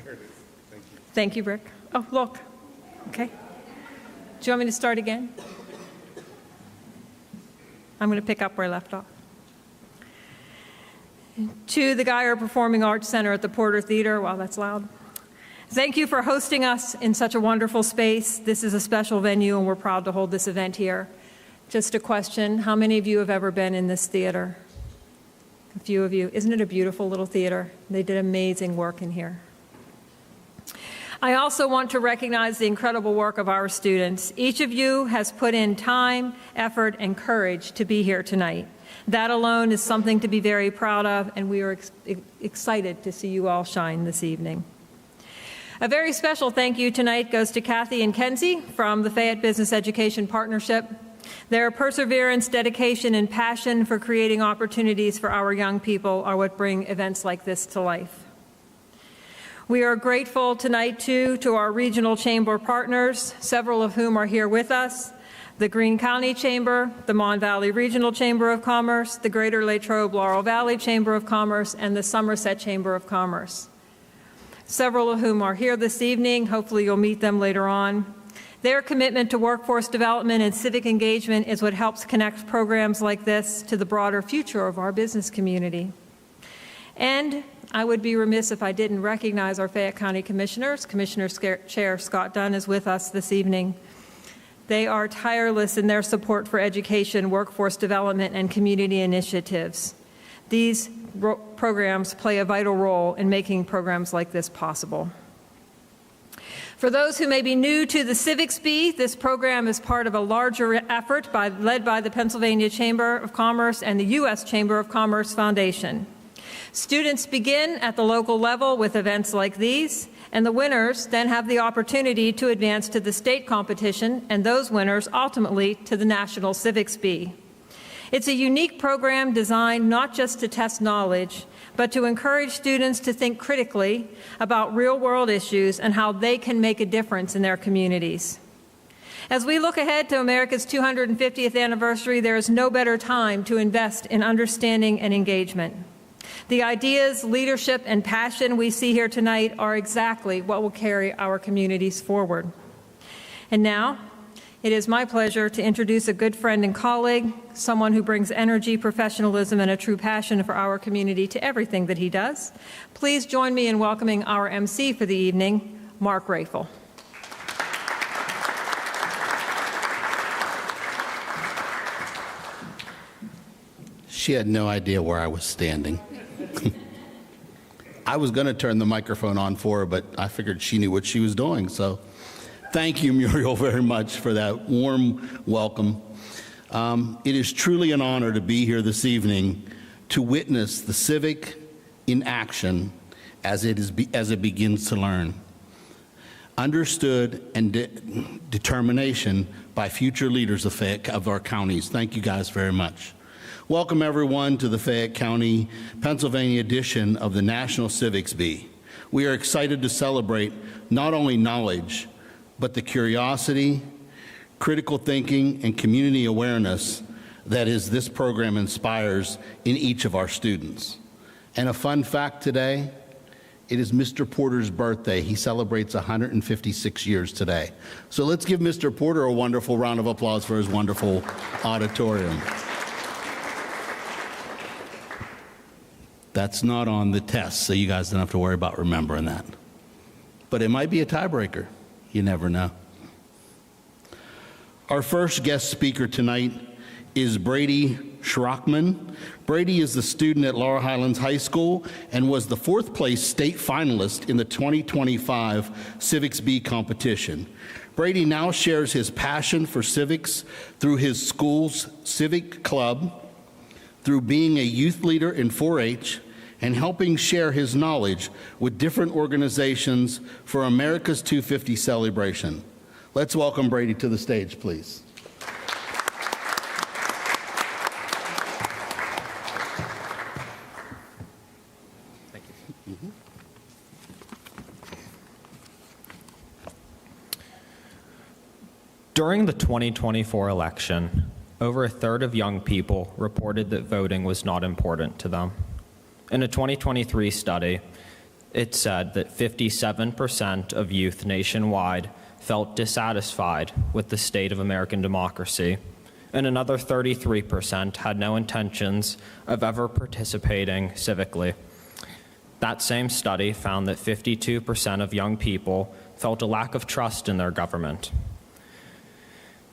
There it is. Thank you. Thank you, Rick. Oh, look. Okay. Do you want me to start again? I'm going to pick up where I left off. To the Geyer Performing Arts Center at the Porter Theater, wow, that's loud. Thank you for hosting us in such a wonderful space. This is a special venue, and we're proud to hold this event here. Just a question, how many of you have ever been in this theater? A few of you. Isn't it a beautiful little theater? They did amazing work in here. I also want to recognize the incredible work of our students. Each of you has put in time, effort, and courage to be here tonight. That alone is something to be very proud of, and we are excited to see you all shine this evening. A very special thank you tonight goes to Kathy and Kenzie from the Fayette Business Education Partnership. Their perseverance, dedication, and passion for creating opportunities for our young people are what bring events like this to life. We are grateful tonight, too, to our regional chamber partners, several of whom are here with us, the Greene County Chamber, the Mon Valley Regional Chamber of Commerce, the Greater Latrobe Laurel Valley Chamber of Commerce, and the Somerset Chamber of Commerce. Several of whom are here this evening. Hopefully you'll meet them later on. Their commitment to workforce development and civic engagement is what helps connect programs like this to the broader future of our business community. And I would be remiss if I didn't recognize our Fayette County Commissioners. Commissioner Chair Scott Dunn is with us this evening. They are tireless in their support for education, workforce development, and community initiatives. These programs play a vital role in making programs like this possible. For those who may be new to the Civics Bee, this program is part of a larger effort led by the Pennsylvania Chamber of Commerce and the U.S. Chamber of Commerce Foundation. Students begin at the local level with events like these, and the winners then have the opportunity to advance to the state competition, and those winners ultimately to the National Civics Bee. It's a unique program designed not just to test knowledge, but to encourage students to think critically about real-world issues and how they can make a difference in their communities. As we look ahead to America's 250th anniversary, there is no better time to invest in understanding and engagement. The ideas, leadership, and passion we see here tonight are exactly what will carry our communities forward. And now, it is my pleasure to introduce a good friend and colleague, someone who brings energy, professionalism, and a true passion for our community to everything that he does. Please join me in welcoming our MC for the evening, Mark Rafel. She had no idea where I was standing. I was going to turn the microphone on for her, but I figured she knew what she was doing, so thank you, Muriel, very much for that warm welcome. It is truly an honor to be here this evening to witness the Civic in action as it begins to learn. Understood and determination by future leaders of our counties. Thank you guys very much. Welcome everyone to the Fayette County, Pennsylvania edition of the National Civics Bee. We are excited to celebrate not only knowledge, but the curiosity, critical thinking, and community awareness that this program inspires in each of our students. And a fun fact today, it is Mr. Porter's birthday. He celebrates 156 years today. So let's give Mr. Porter a wonderful round of applause for his wonderful auditorium. That's not on the test, so you guys don't have to worry about remembering that. But it might be a tiebreaker. You never know. Our first guest speaker tonight is Brady Schrockman. Brady is the student at Laurel Highlands High School and was the 4th place state finalist in the 2025 Civics Bee competition. Brady now shares his passion for civics through his school's civic club, through being a youth leader in 4-H, and helping share his knowledge with different organizations for America's 250 celebration. Let's welcome Brady to the stage, please. Thank you. Mm-hmm. During the 2024 election, over a third of young people reported that voting was not important to them. In a 2023 study, it said that 57% of youth nationwide felt dissatisfied with the state of American democracy, and another 33% had no intentions of ever participating civically. That same study found that 52% of young people felt a lack of trust in their government.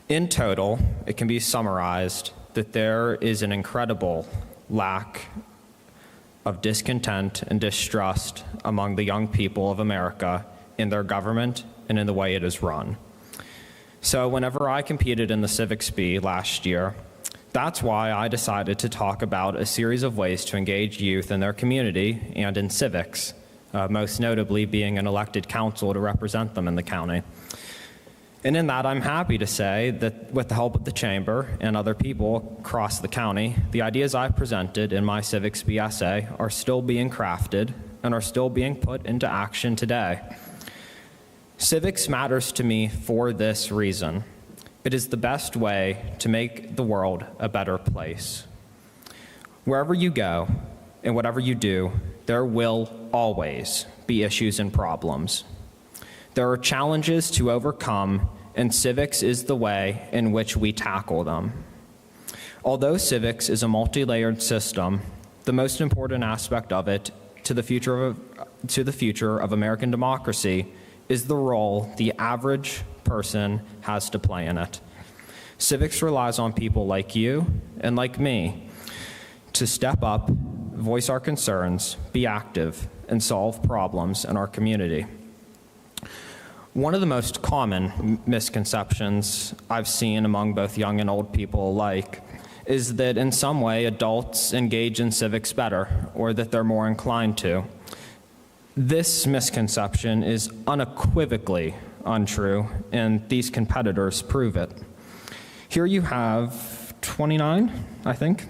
In total, it can be summarized that there is an incredible lack of discontent and distrust among the young people of America in their government and in the way it is run. So whenever I competed in the Civics Bee last year, that's why I decided to talk about a series of ways to engage youth in their community and in civics, most notably being an elected council to represent them in the county. And in that, I'm happy to say that with the help of the Chamber and other people across the county, the ideas I presented in my Civics Bee essay are still being crafted and are still being put into action today. Civics matters to me for this reason. It is the best way to make the world a better place. Wherever you go and whatever you do, there will always be issues and problems. There are challenges to overcome, and civics is the way in which we tackle them. Although civics is a multi-layered system, the most important aspect of it to the future of American democracy is the role the average person has to play in it. Civics relies on people like you and like me to step up, voice our concerns, be active, and solve problems in our community. One of the most common misconceptions I've seen among both young and old people alike is that in some way adults engage in civics better, or that they're more inclined to. This misconception is unequivocally untrue, and these competitors prove it. Here you have 29, I think,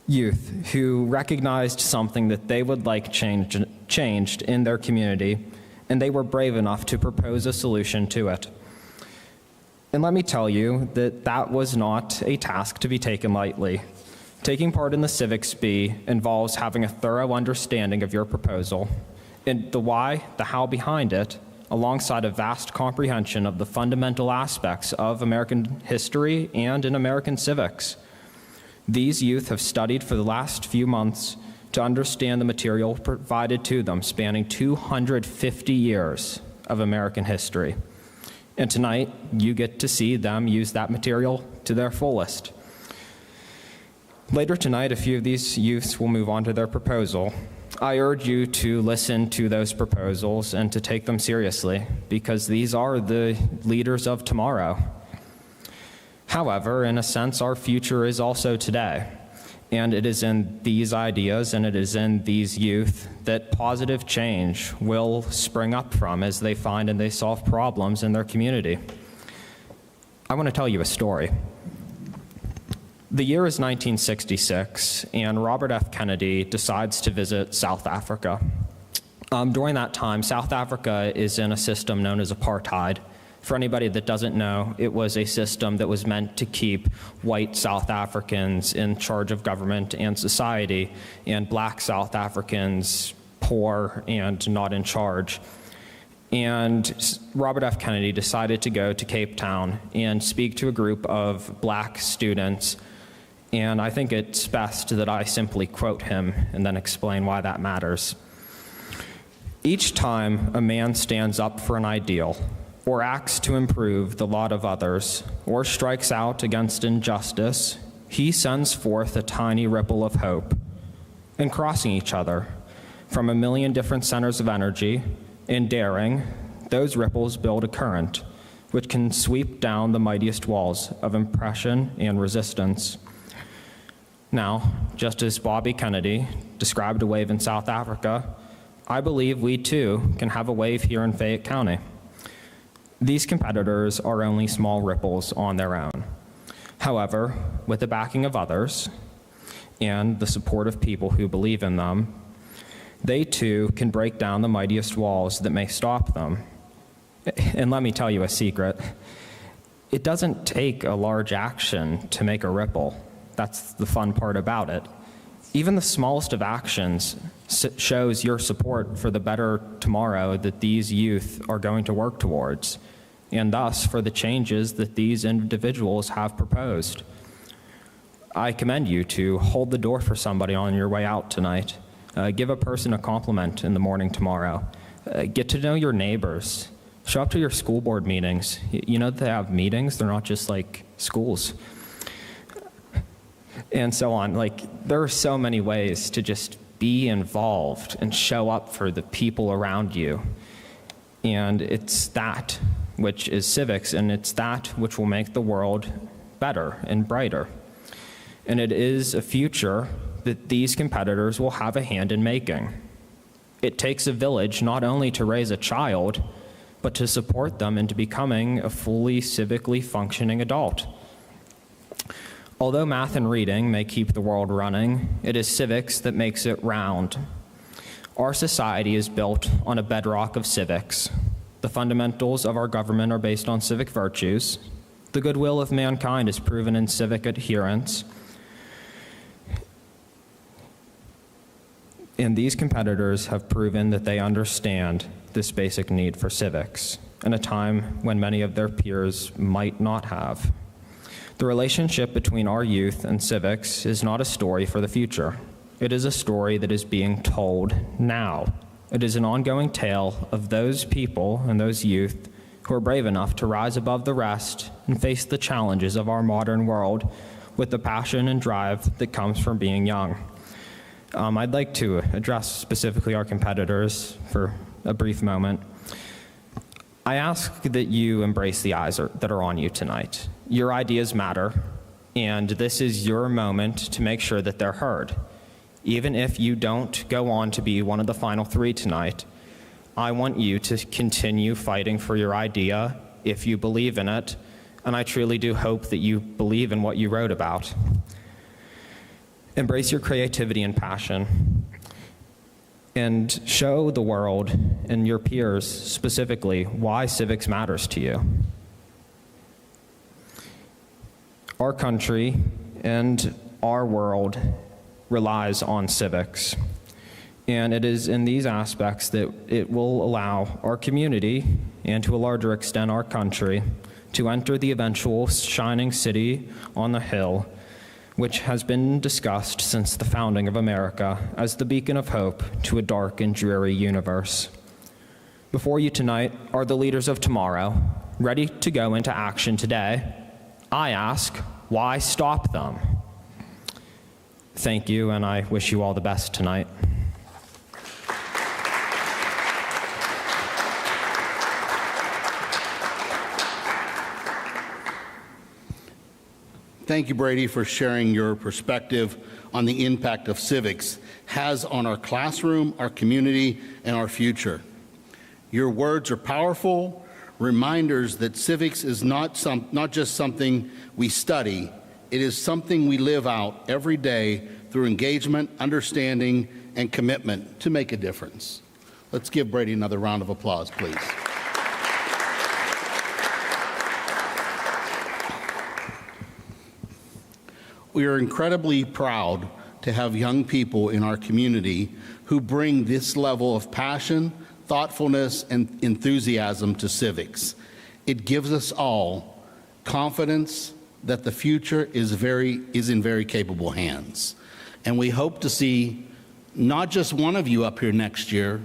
youth who recognized something that they would like changed in their community, and they were brave enough to propose a solution to it. And let me tell you that that was not a task to be taken lightly. Taking part in the Civics Bee involves having a thorough understanding of your proposal and the why, the how behind it, alongside a vast comprehension of the fundamental aspects of American history and in American civics. These youth have studied for the last few months to understand the material provided to them, spanning 250 years of American history. And tonight, you get to see them use that material to their fullest. Later tonight, a few of these youths will move on to their proposal. I urge you to listen to those proposals and to take them seriously, because these are the leaders of tomorrow. However, in a sense, our future is also today. And it is in these ideas and it is in these youth that positive change will spring up from as they find and they solve problems in their community. I want to tell you a story. The year is 1966, and Robert F. Kennedy decides to visit South Africa. During that time, South Africa is in a system known as apartheid. For anybody that doesn't know, it was a system that was meant to keep white South Africans in charge of government and society, and black South Africans poor and not in charge. And Robert F. Kennedy decided to go to Cape Town and speak to a group of black students. And I think it's best that I simply quote him and then explain why that matters. Each time a man stands up for an ideal, or acts to improve the lot of others, or strikes out against injustice, he sends forth a tiny ripple of hope. And crossing each other from a million different centers of energy, in daring, those ripples build a current, which can sweep down the mightiest walls of oppression and resistance. Now, just as Bobby Kennedy described a wave in South Africa, I believe we too can have a wave here in Fayette County. These competitors are only small ripples on their own. However, with the backing of others and the support of people who believe in them, they too can break down the mightiest walls that may stop them. And let me tell you a secret. It doesn't take a large action to make a ripple. That's the fun part about it. Even the smallest of actions shows your support for the better tomorrow that these youth are going to work towards, and thus for the changes that these individuals have proposed. I commend you to hold the door for somebody on your way out tonight. Give a person a compliment in the morning tomorrow. Get to know your neighbors. Show up to your school board meetings. You know that they have meetings. They're not just like schools. And so on. Like, there are so many ways to just be involved and show up for the people around you. And it's that which is civics, and it's that which will make the world better and brighter. And it is a future that these competitors will have a hand in making. It takes a village not only to raise a child, but to support them into becoming a fully civically functioning adult. Although math and reading may keep the world running, it is civics that makes it round. Our society is built on a bedrock of civics. The fundamentals of our government are based on civic virtues. The goodwill of mankind is proven in civic adherence. And these competitors have proven that they understand this basic need for civics in a time when many of their peers might not have. The relationship between our youth and civics is not a story for the future. It is a story that is being told now. It is an ongoing tale of those people and those youth who are brave enough to rise above the rest and face the challenges of our modern world with the passion and drive that comes from being young. I'd like to address specifically our competitors for a brief moment. I ask that you embrace the eyes that are on you tonight. Your ideas matter, and this is your moment to make sure that they're heard. Even if you don't go on to be one of the final three tonight, I want you to continue fighting for your idea if you believe in it, and I truly do hope that you believe in what you wrote about. Embrace your creativity and passion, and show the world and your peers specifically why civics matters to you. Our country and our world relies on civics, and it is in these aspects that it will allow our community, and to a larger extent our country, to enter the eventual shining city on the hill, which has been discussed since the founding of America as the beacon of hope to a dark and dreary universe. Before you tonight are the leaders of tomorrow, ready to go into action today. I ask, why stop them? Thank you, and I wish you all the best tonight. Thank you, Brady, for sharing your perspective on the impact of civics has on our classroom, our community, and our future. Your words are powerful reminders that civics is not just something we study, it is something we live out every day through engagement, understanding, and commitment to make a difference. Let's give Brady another round of applause, please. We are incredibly proud to have young people in our community who bring this level of passion, thoughtfulness, and enthusiasm to civics. It gives us all confidence that the future is in very capable hands. And we hope to see not just one of you up here next year,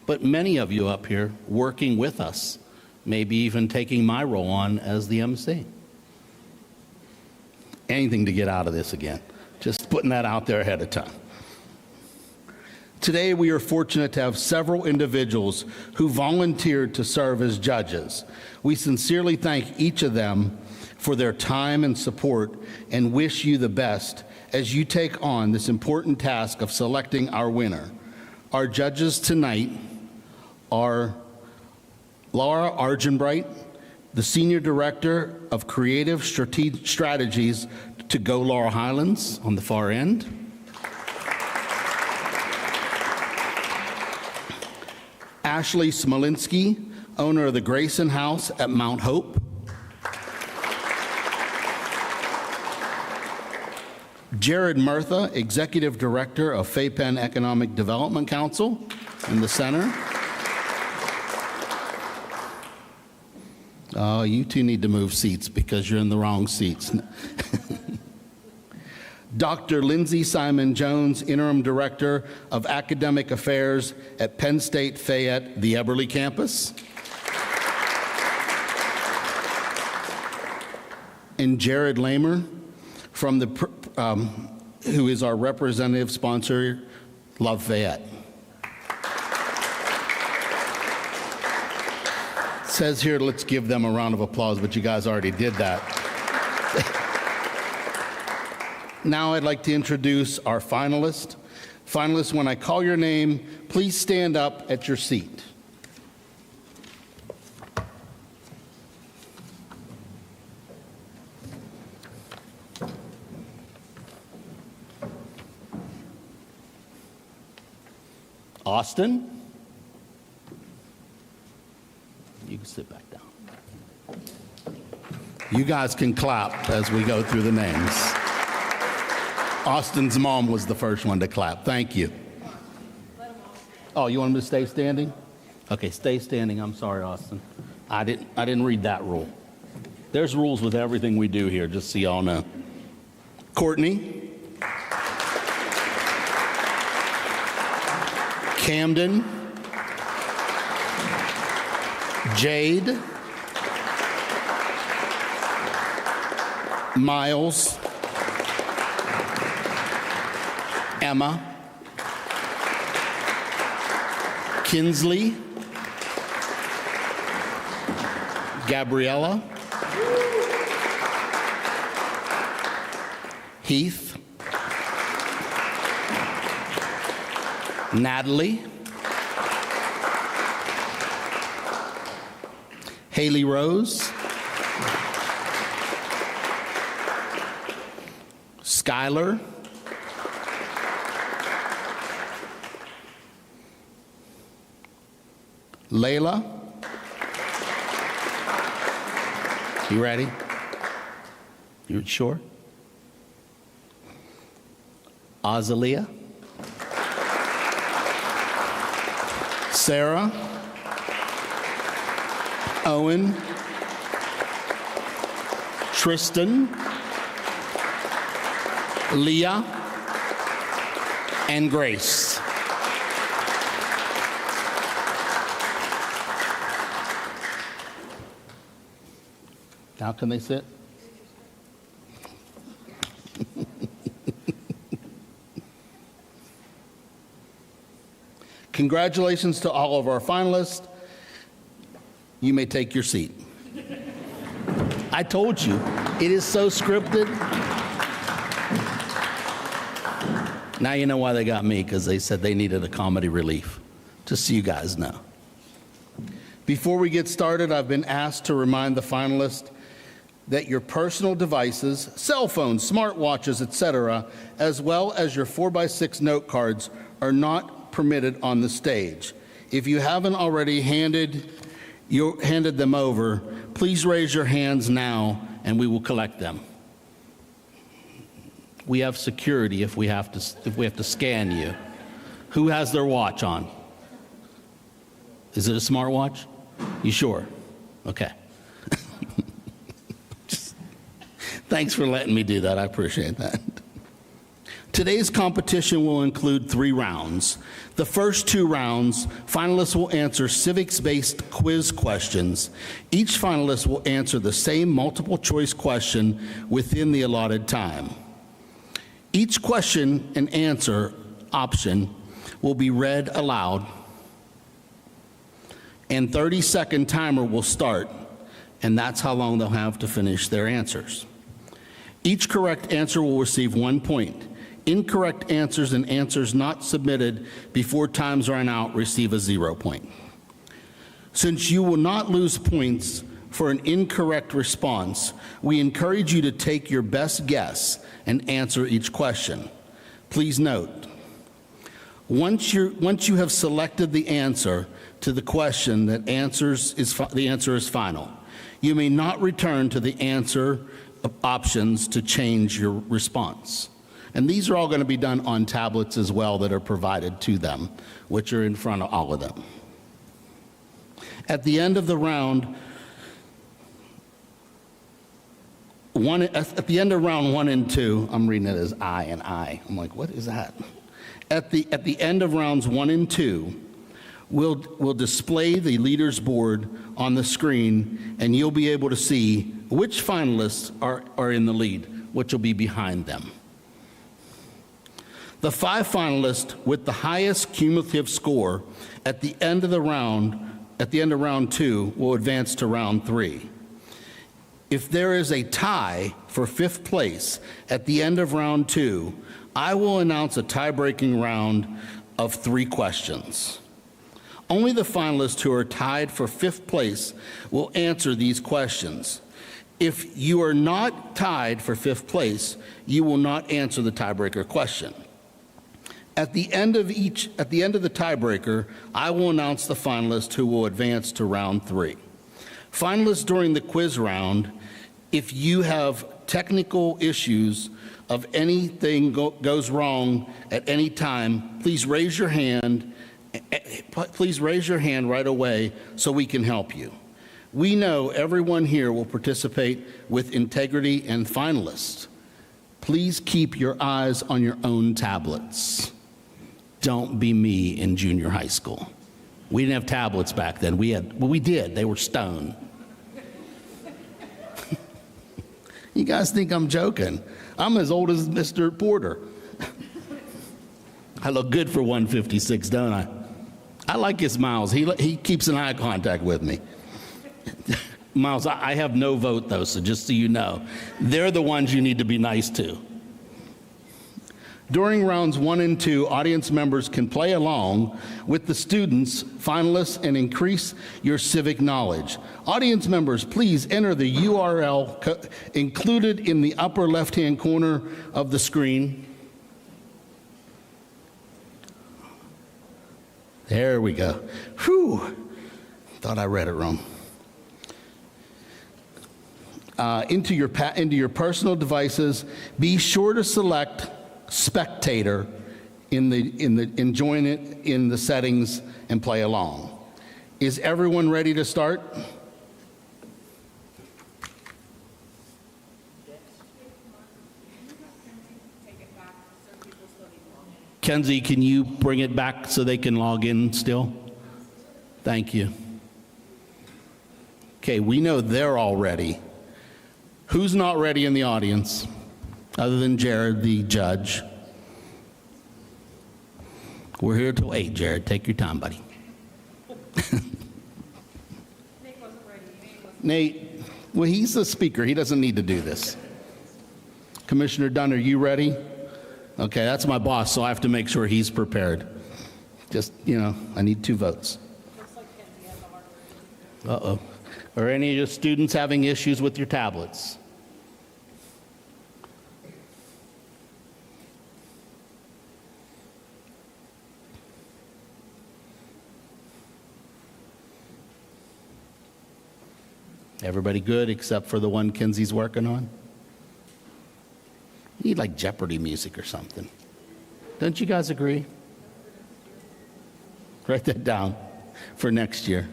but many of you up here working with us, maybe even taking my role on as the MC. Anything to get out of this again. Just putting that out there ahead of time. Today, we are fortunate to have several individuals who volunteered to serve as judges. We sincerely thank each of them for their time and support and wish you the best as you take on this important task of selecting our winner. Our judges tonight are Laura Argenbright, the Senior Director of Creative Strategies to Go Laurel Highlands on the far end. Ashley Smolinski, owner of the Grayson House at Mount Hope. Jared Murtha, Executive Director of Fayette Economic Development Council in the center. Oh, you two need to move seats because you're in the wrong seats. Dr. Lindsay Simon Jones, Interim Director of Academic Affairs at Penn State Fayette, the Eberly campus. And Jared Lamer, from the, who is our representative sponsor, Love Fayette. It says here, let's give them a round of applause, but you guys already did that. Now I'd like to introduce our finalists. Finalists, when I call your name, please stand up at your seat. Austin, you can sit back down. You guys can clap as we go through the names. Austin's mom was the first one to clap. Thank you. Oh, you want him to stay standing? Okay, stay standing. I'm sorry, Austin. I didn't read that rule. There's rules with everything we do here, just so y'all know. Courtney. Camden. Jade. Miles. Emma. Kinsley. Gabriella. Heath. Natalie. Haley Rose. Skylar. Layla. You ready? You sure? Azalia. Sarah. Owen. Tristan. Leah. And Grace. Now can they sit? Congratulations to all of our finalists. You may take your seat. I told you, it is so scripted. Now you know why they got me, because they said they needed a comedy relief, just so you guys know. Before we get started, I've been asked to remind the finalists that your personal devices, cell phones, smartwatches, etc., as well as your 4x6 note cards are not permitted on the stage. If you haven't already handed them over, please raise your hands now and we will collect them. We have security if we have to scan you. Who has their watch on? Is it a smartwatch? You sure? Okay. Thanks for letting me do that. I appreciate that. Today's competition will include 3 rounds. The first 2 rounds, finalists will answer civics-based quiz questions. Each finalist will answer the same multiple-choice question within the allotted time. Each question and answer option will be read aloud, and 30-second timer will start, and that's how long they'll have to finish their answers. Each correct answer will receive 1 point. Incorrect answers and answers not submitted before times run out receive a 0 point. Since you will not lose points for an incorrect response, we encourage you to take your best guess and answer each question. Please note, once you have selected the answer to the question, the answer is final. You may not return to the answer options to change your response. And these are all going to be done on tablets as well that are provided to them, which are in front of all of them. At the end of the round, at the end of round 1 and 2, I'm reading it as I and I. I'm like, what is that? At the end of rounds 1 and 2, we'll display the leaders board on the screen, and you'll be able to see which finalists are in the lead, which will be behind them. The 5 finalists with the highest cumulative score at the end of round 2 will advance to round 3. If there is a tie for 5th place at the end of round 2, I will announce a tie-breaking round of 3 questions. Only the finalists who are tied for 5th place will answer these questions. If you are not tied for 5th place, you will not answer the tiebreaker question. At the end of the tiebreaker, I will announce the finalists who will advance to round 3. Finalists during the quiz round, if you have technical issues of anything goes wrong at any time, please raise your hand. Please raise your hand right away so we can help you. We know everyone here will participate with integrity, and finalists, please keep your eyes on your own tablets. Don't be me in junior high school. We didn't have tablets back then. We did. They were stone. You guys think I'm joking? I'm as old as Mr. Porter. I look good for 156, don't I? I like his Miles. He keeps an eye contact with me. Miles, I have no vote, though, so just so you know. They're the ones you need to be nice to. During rounds 1 and 2, audience members can play along with the students, finalists, and increase your civic knowledge. Audience members, please enter the URL included in the upper left-hand corner of the screen. There we go. Whew. Thought I read it wrong. Into your personal devices, be sure to select spectator and join it in the settings and play along. Is everyone ready to start? Kenzie, can you bring it back so they can log in still? Thank you. Okay, we know they're all ready. Who's not ready in the audience, other than Jared, the judge? We're here till 8, Jared. Take your time, buddy. Nate wasn't ready. Nate, well, he's the speaker. He doesn't need to do this. Commissioner Dunn, are you ready? Okay, that's my boss, so I have to make sure he's prepared. Just, I need 2 votes. Looks like Kenzie has a hard Uh-oh. Are any of your students having issues with your tablets? Everybody good except for the one Kenzie's working on? You need like Jeopardy music or something. Don't you guys agree? Write that down for next year.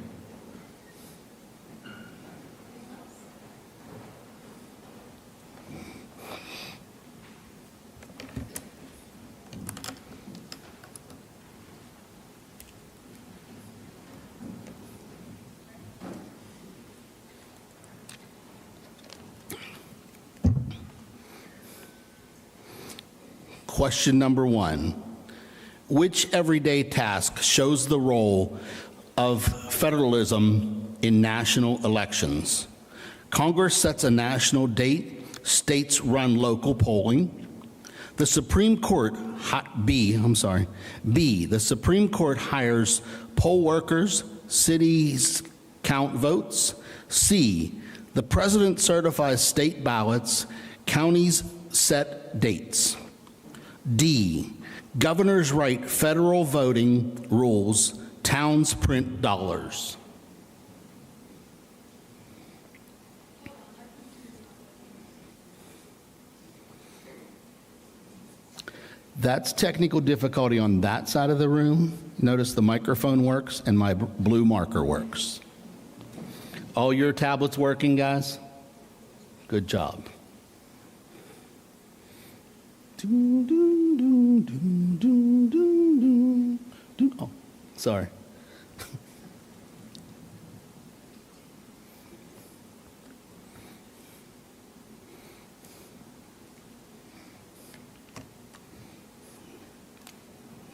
Question number 1. Which everyday task shows the role of federalism in national elections? Congress sets a national date, states run local polling. The Supreme Court, the Supreme Court hires poll workers, cities count votes. C, the president certifies state ballots, counties set dates. D, governors write federal voting rules, towns print dollars. That's technical difficulty on that side of the room. Notice the microphone works and my blue marker works. All your tablets working, guys? Good job. Oh, sorry.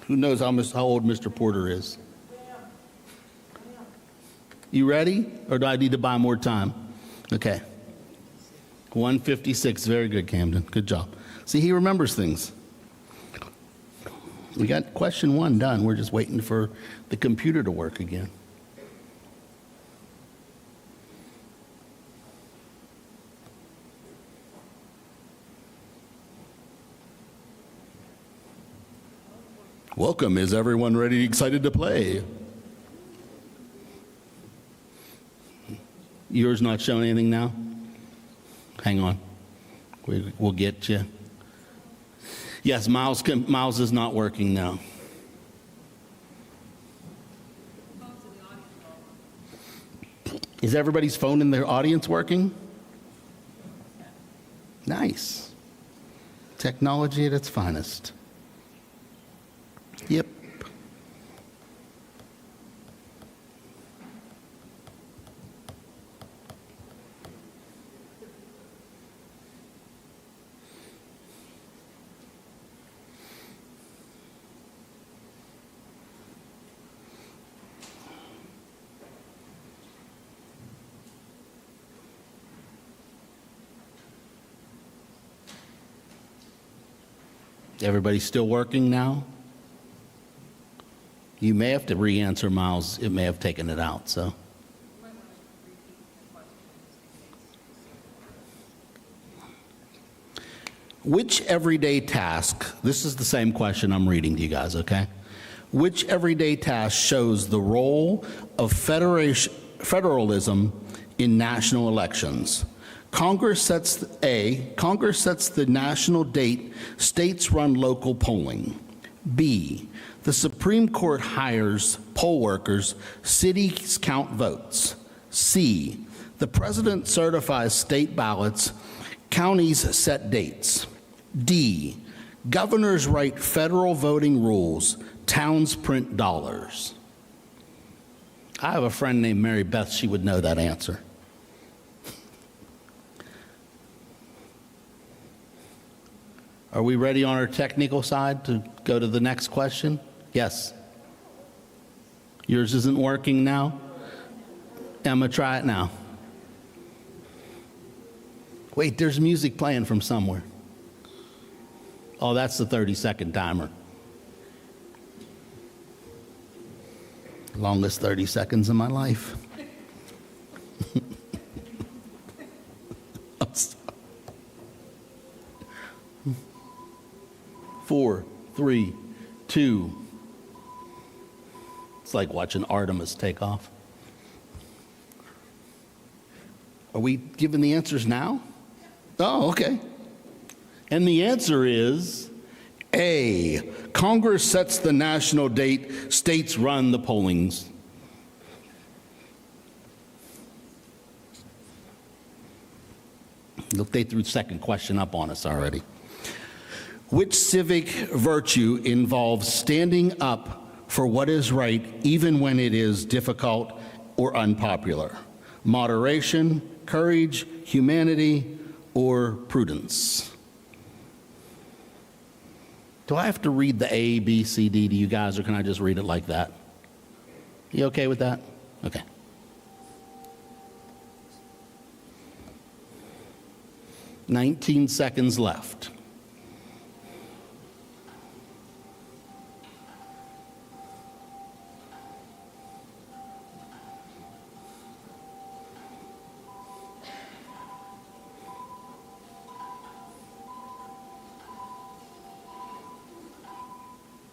Who knows how old Mr. Porter is? You ready? Or do I need to buy more time? Okay. 156. Very good, Camden. Good job. See, he remembers things. We got question 1 done. We're just waiting for the computer to work again. Welcome. Is everyone ready, excited to play? Yours not showing anything now? Hang on. We'll get you. Yes, Miles is not working now. Is everybody's phone in their audience working? Nice. Technology at its finest. Yep. Everybody's still working now? You may have to re-answer, Miles. It may have taken it out, so. Which everyday task, this is the same question I'm reading to you guys, okay? Which everyday task shows the role of federalism in national elections? Congress sets the national date, states run local polling. B, the Supreme Court hires poll workers, cities count votes. C, the president certifies state ballots, counties set dates. D, governors write federal voting rules, towns print dollars. I have a friend named Mary Beth, she would know that answer. Are we ready on our technical side to go to the next question? Yes. Yours isn't working now? Emma, try it now. Wait, there's music playing from somewhere. Oh, that's the 30-second timer. Longest 30 seconds of my life. I'm sorry. 4, 3, 2. It's like watching Artemis take off. Are we giving the answers now? Oh, okay. And the answer is A. Congress sets the national date, states run the pollings. Look, they threw the second question up on us already. Which civic virtue involves standing up for what is right even when it is difficult or unpopular? Moderation, courage, humanity, or prudence? Do I have to read the A, B, C, D to you guys, or can I just read it like that? You okay with that? Okay. "19 seconds left.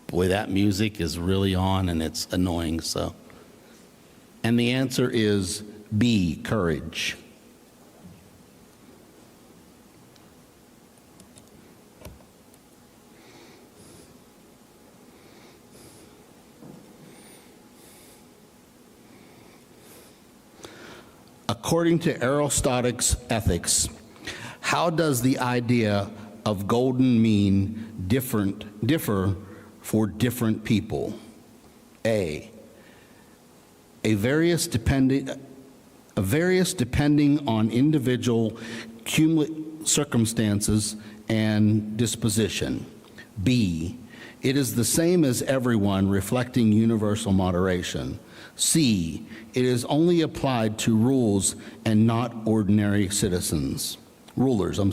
Boy, that music is really on and it's annoying, so. And the answer is B, courage. According to Aristotle's Ethics, how does the idea of golden mean differ for different people? A various depending on individual circumstances and disposition. B, it is the same as everyone, reflecting universal moderation. C, it is only applied to rules and not ordinary rulers.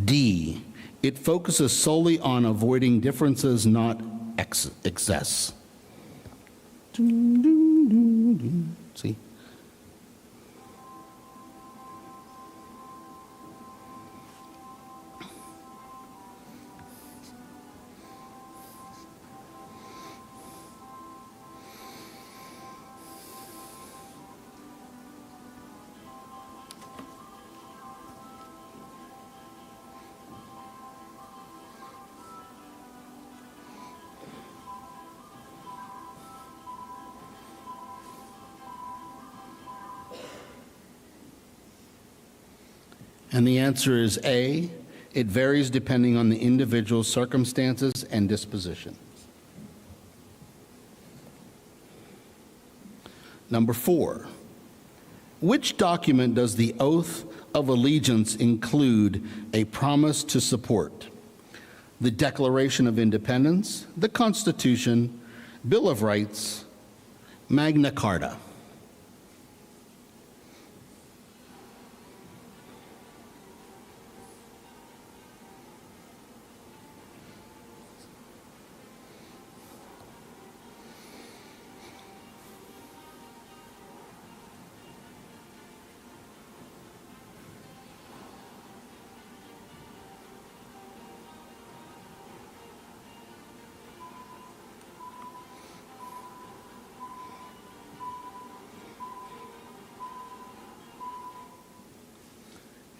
D, it focuses solely on avoiding differences, not excess. See? And the answer is A, it varies depending on the individual's circumstances and disposition. Number 4, which document does the oath of allegiance include a promise to support? The Declaration of Independence, the Constitution, Bill of Rights, Magna Carta.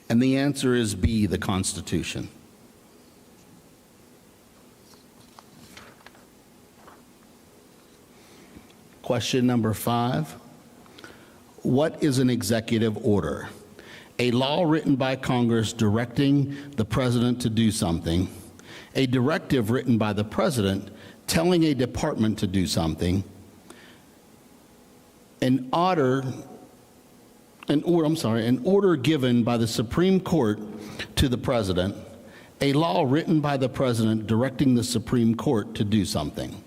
And the answer is B, the Constitution. Question number 5. What is an executive order? A law written by Congress directing the president to do something, a directive written by the president telling a department to do something, an order given by the Supreme Court to the president, a law written by the president directing the Supreme Court to do something.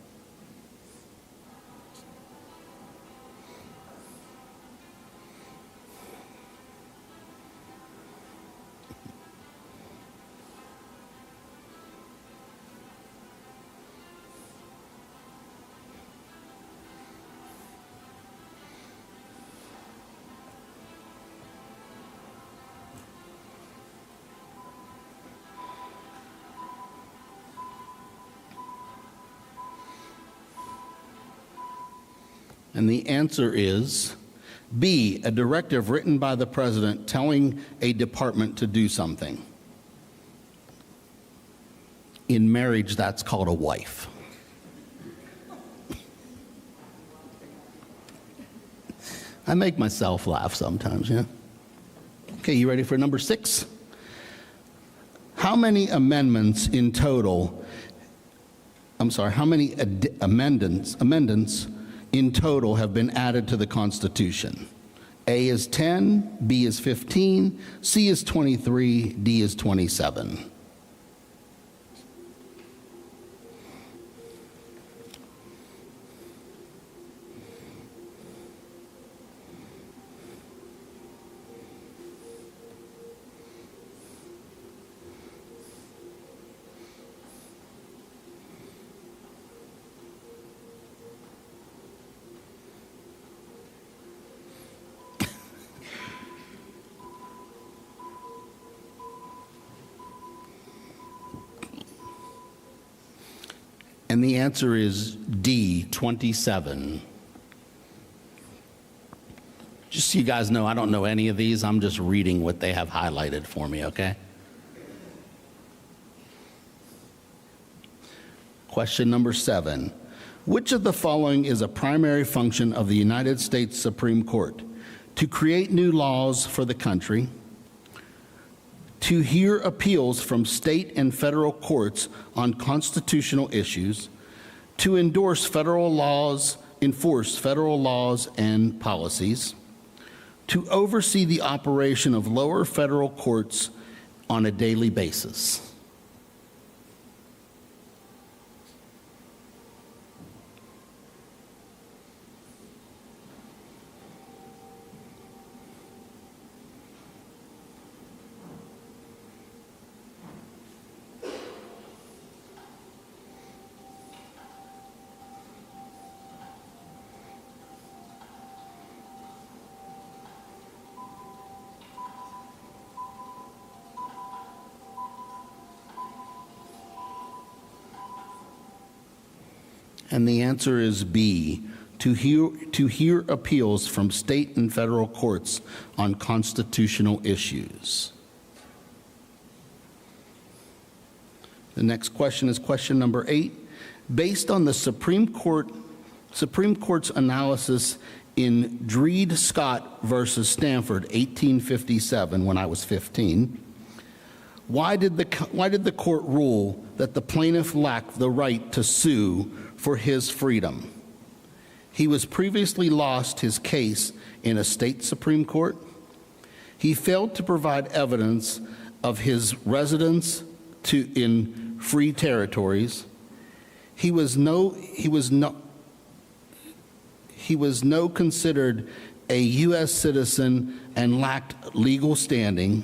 And the answer is B, a directive written by the president telling a department to do something. In marriage, that's called a wife. I make myself laugh sometimes, yeah? Okay, you ready for number 6? How many amendments in total, how many amendments in total have been added to the Constitution? A is 10, B is 15, C is 23, D is 27. And the answer is D, 27. Just so you guys know, I don't know any of these. I'm just reading what they have highlighted for me, okay? Question number 7. Which of the following is a primary function of the United States Supreme Court? to create new laws for the country, to hear appeals from state and federal courts on constitutional issues, to endorse federal laws, enforce federal laws and policies, to oversee the operation of lower federal courts on a daily basis. And the answer is B, to hear appeals from state and federal courts on constitutional issues. The next question is question number 8. Based on the Supreme Court's analysis in Dred-Scott versus Stanford, 1857, when I was 15, why did the court rule that the plaintiff lacked the right to sue for his freedom? He was previously lost his case in a state Supreme Court. He failed to provide evidence of his residence in free territories. He was no considered a U.S. citizen and lacked legal standing.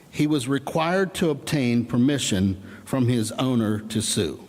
He was required to obtain permission from his owner to sue.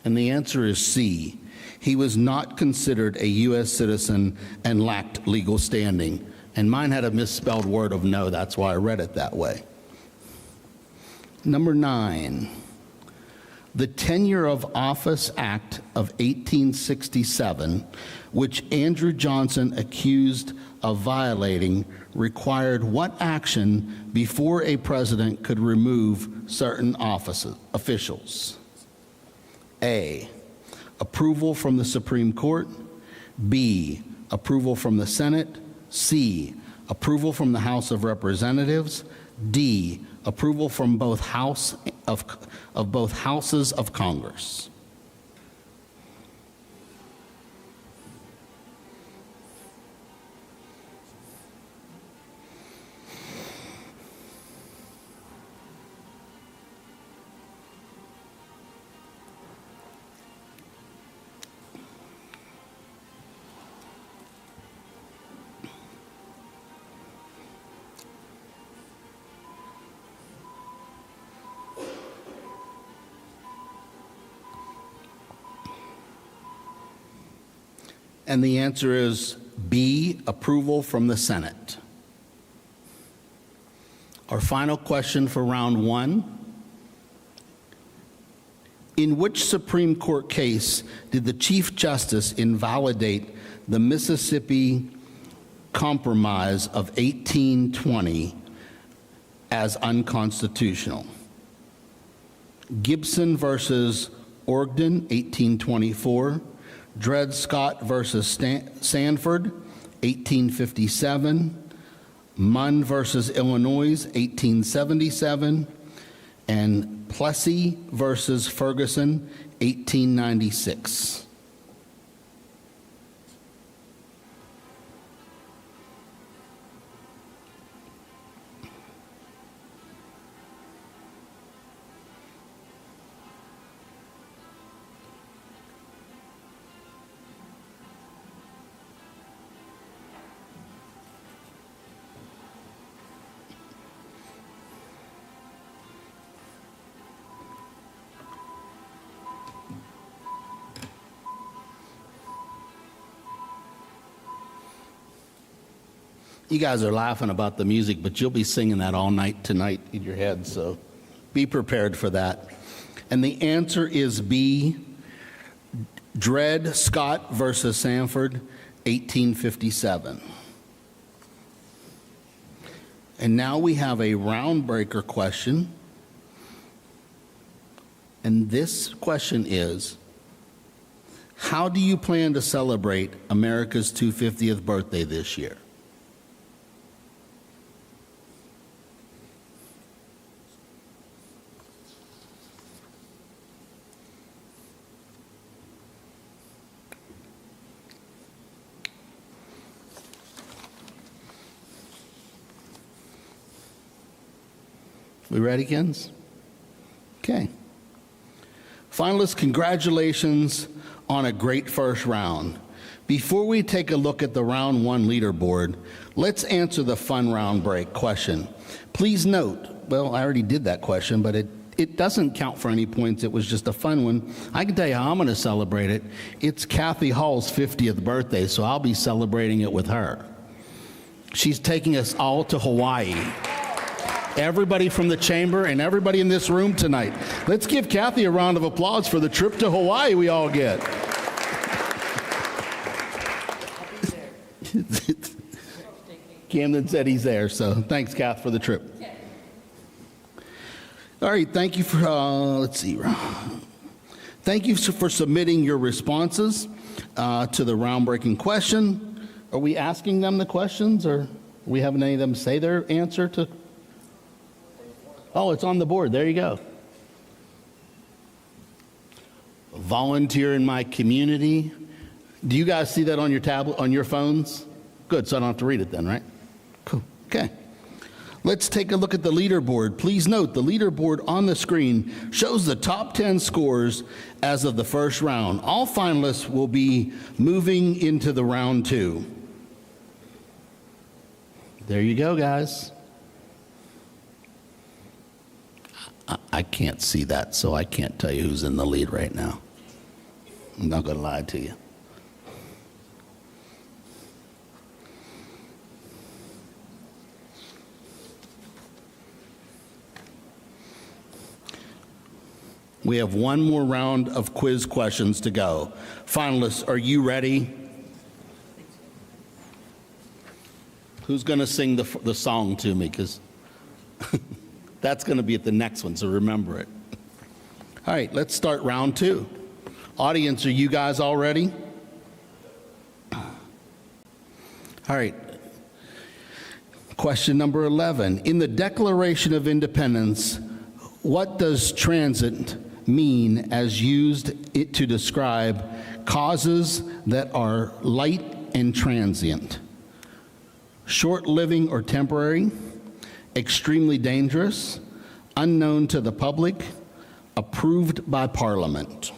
And the answer is C. He was not considered a U.S. citizen and lacked legal standing. And mine had a misspelled word of no, that's why I read it that way. Number 9, the Tenure of Office Act of 1867, which Andrew Johnson accused of violating, required what action before a president could remove certain officials? A, approval from the Supreme Court. B, approval from the Senate. C, approval from the House of Representatives. D, approval from both houses of Congress. And the answer is B, approval from the Senate. Our final question for round 1. In which Supreme Court case did the Chief Justice invalidate the Mississippi Compromise of 1820 as unconstitutional? Gibson versus Ogden, 1824. Dred-Scott versus Sanford, 1857, Munn versus Illinois, 1877, and Plessy versus Ferguson, 1896. You guys are laughing about the music, but you'll be singing that all night tonight in your head, so be prepared for that. And the answer is B, Dred Scott versus Sanford, 1857. And now we have a round breaker question. And this question is, how do you plan to celebrate America's 250th birthday this year? We ready, Kens? Okay. Finalists, congratulations on a great first round. Before we take a look at the round one leaderboard, let's answer the fun round break question. Please note, well, I already did that question, but it doesn't count for any points. It was just a fun one. I can tell you how I'm going to celebrate it. It's Kathy Hall's 50th birthday, so I'll be celebrating it with her. She's taking us all to Hawaii. Everybody from the chamber and everybody in this room tonight. Let's give Kathy a round of applause for the trip to Hawaii we all get. Camden said he's there, so thanks, Kath, for the trip. All right, thank you for, let's see. Thank you for submitting your responses to the round-breaking question. Are we asking them the questions, or are we having any of them say their answer to? Oh, it's on the board. There you go. Volunteer in my community. Do you guys see that on your tablet, on your phones? Good, so I don't have to read it then, right? Cool. Okay. Let's take a look at the leaderboard. Please note the leaderboard on the screen shows the top 10 scores as of the first round. All finalists will be moving into the round two. There you go, guys. I can't see that, so I can't tell you who's in the lead right now. I'm not going to lie to you. We have one more round of quiz questions to go. Finalists, are you ready? Who's going to sing the song to me? Because that's going to be at the next one, so remember it. All right, let's start round two. Audience, are you guys all ready? All right. Question number 11. In the Declaration of Independence, what does transit mean as used it to describe causes that are light and transient? Short-living or temporary? Extremely dangerous, unknown to the public, approved by Parliament.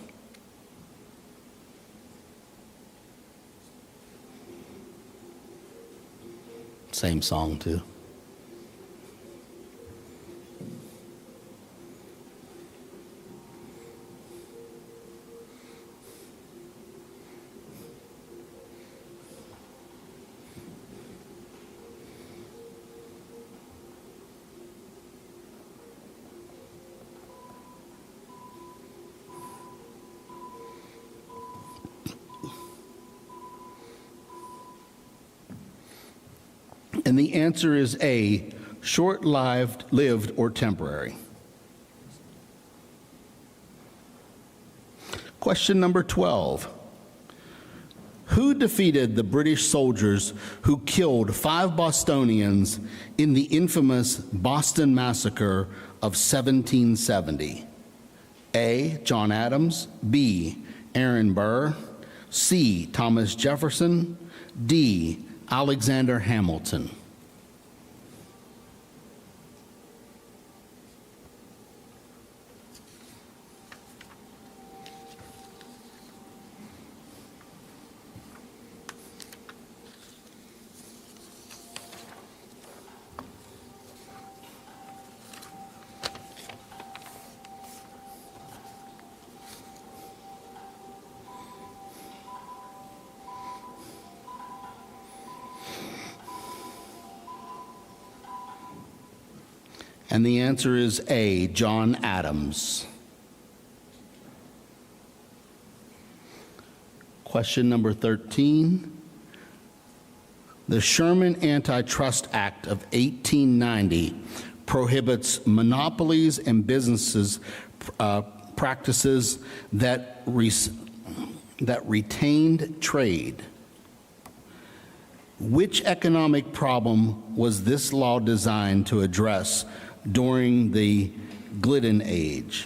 Same song, too. And the answer is A, short-lived, or temporary. Question number 12. Who defeated the British soldiers who killed 5 Bostonians in the infamous Boston Massacre of 1770? A, John Adams, B, Aaron Burr, C, Thomas Jefferson, D, Alexander Hamilton. And the answer is A, John Adams. Question number 13. The Sherman Antitrust Act of 1890 prohibits monopolies and businesses practices that retained trade. Which economic problem was this law designed to address during the Glidden Age?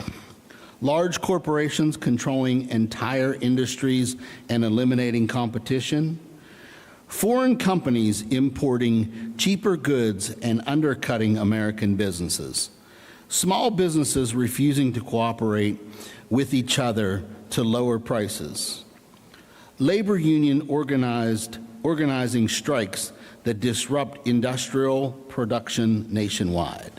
Large corporations controlling entire industries and eliminating competition, foreign companies importing cheaper goods and undercutting American businesses, small businesses refusing to cooperate with each other to lower prices, labor union organizing strikes that disrupt industrial production nationwide.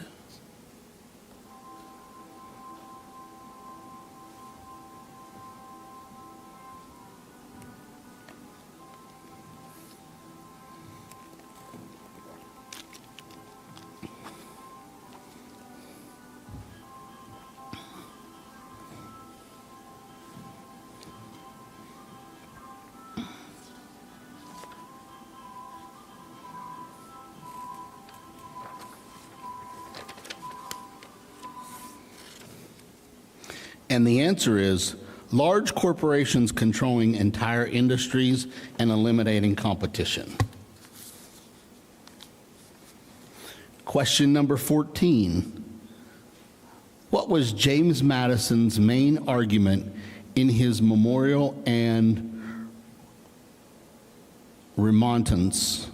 And the answer is large corporations controlling entire industries and eliminating competition. Question number 14. What was James Madison's main argument in his Memorial and Remonstrance,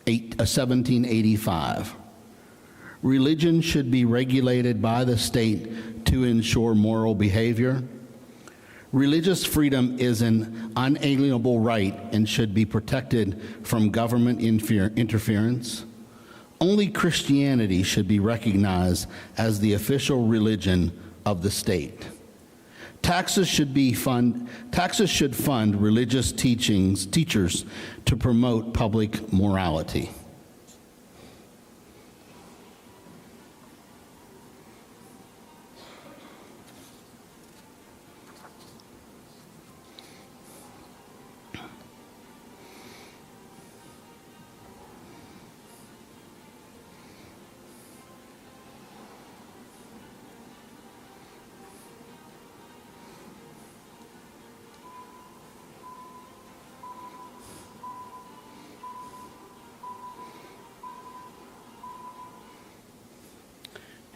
1785? Religion should be regulated by the state to ensure moral behavior. Religious freedom is an unalienable right and should be protected from government interference. Only Christianity should be recognized as the official religion of the state. Taxes should fund religious teachers to promote public morality.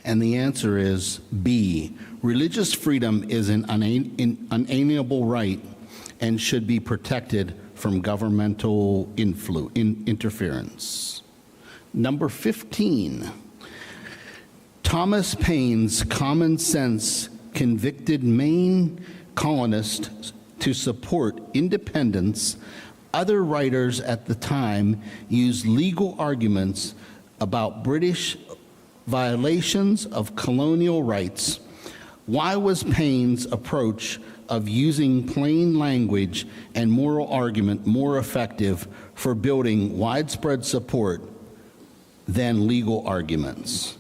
And the answer is B. Religious freedom is an unalienable right and should be protected from governmental interference. Number 15. Thomas Paine's common sense convicted Maine colonists to support independence. Other writers at the time used legal arguments about British violations of colonial rights. Why was Paine's approach of using plain language and moral argument more effective for building widespread support than legal arguments?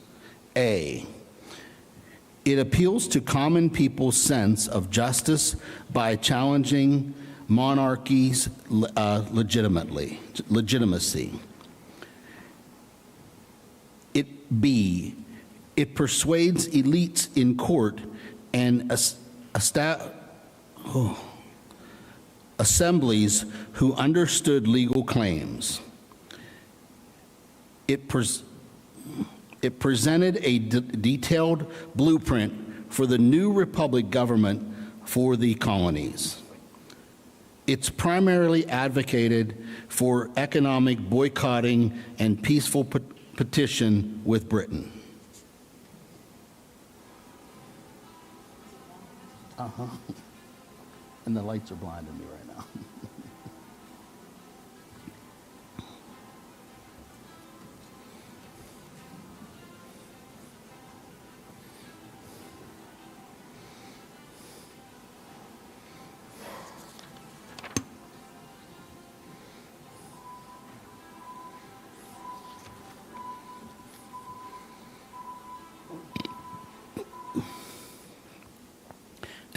A, it appeals to common people's sense of justice by challenging monarchy's legitimacy. B, it persuades elites in court and assemblies who understood legal claims. It presented a detailed blueprint for the new republic government for the colonies. It's primarily advocated for economic boycotting and peaceful petition with Britain. And the lights are blinding me right now.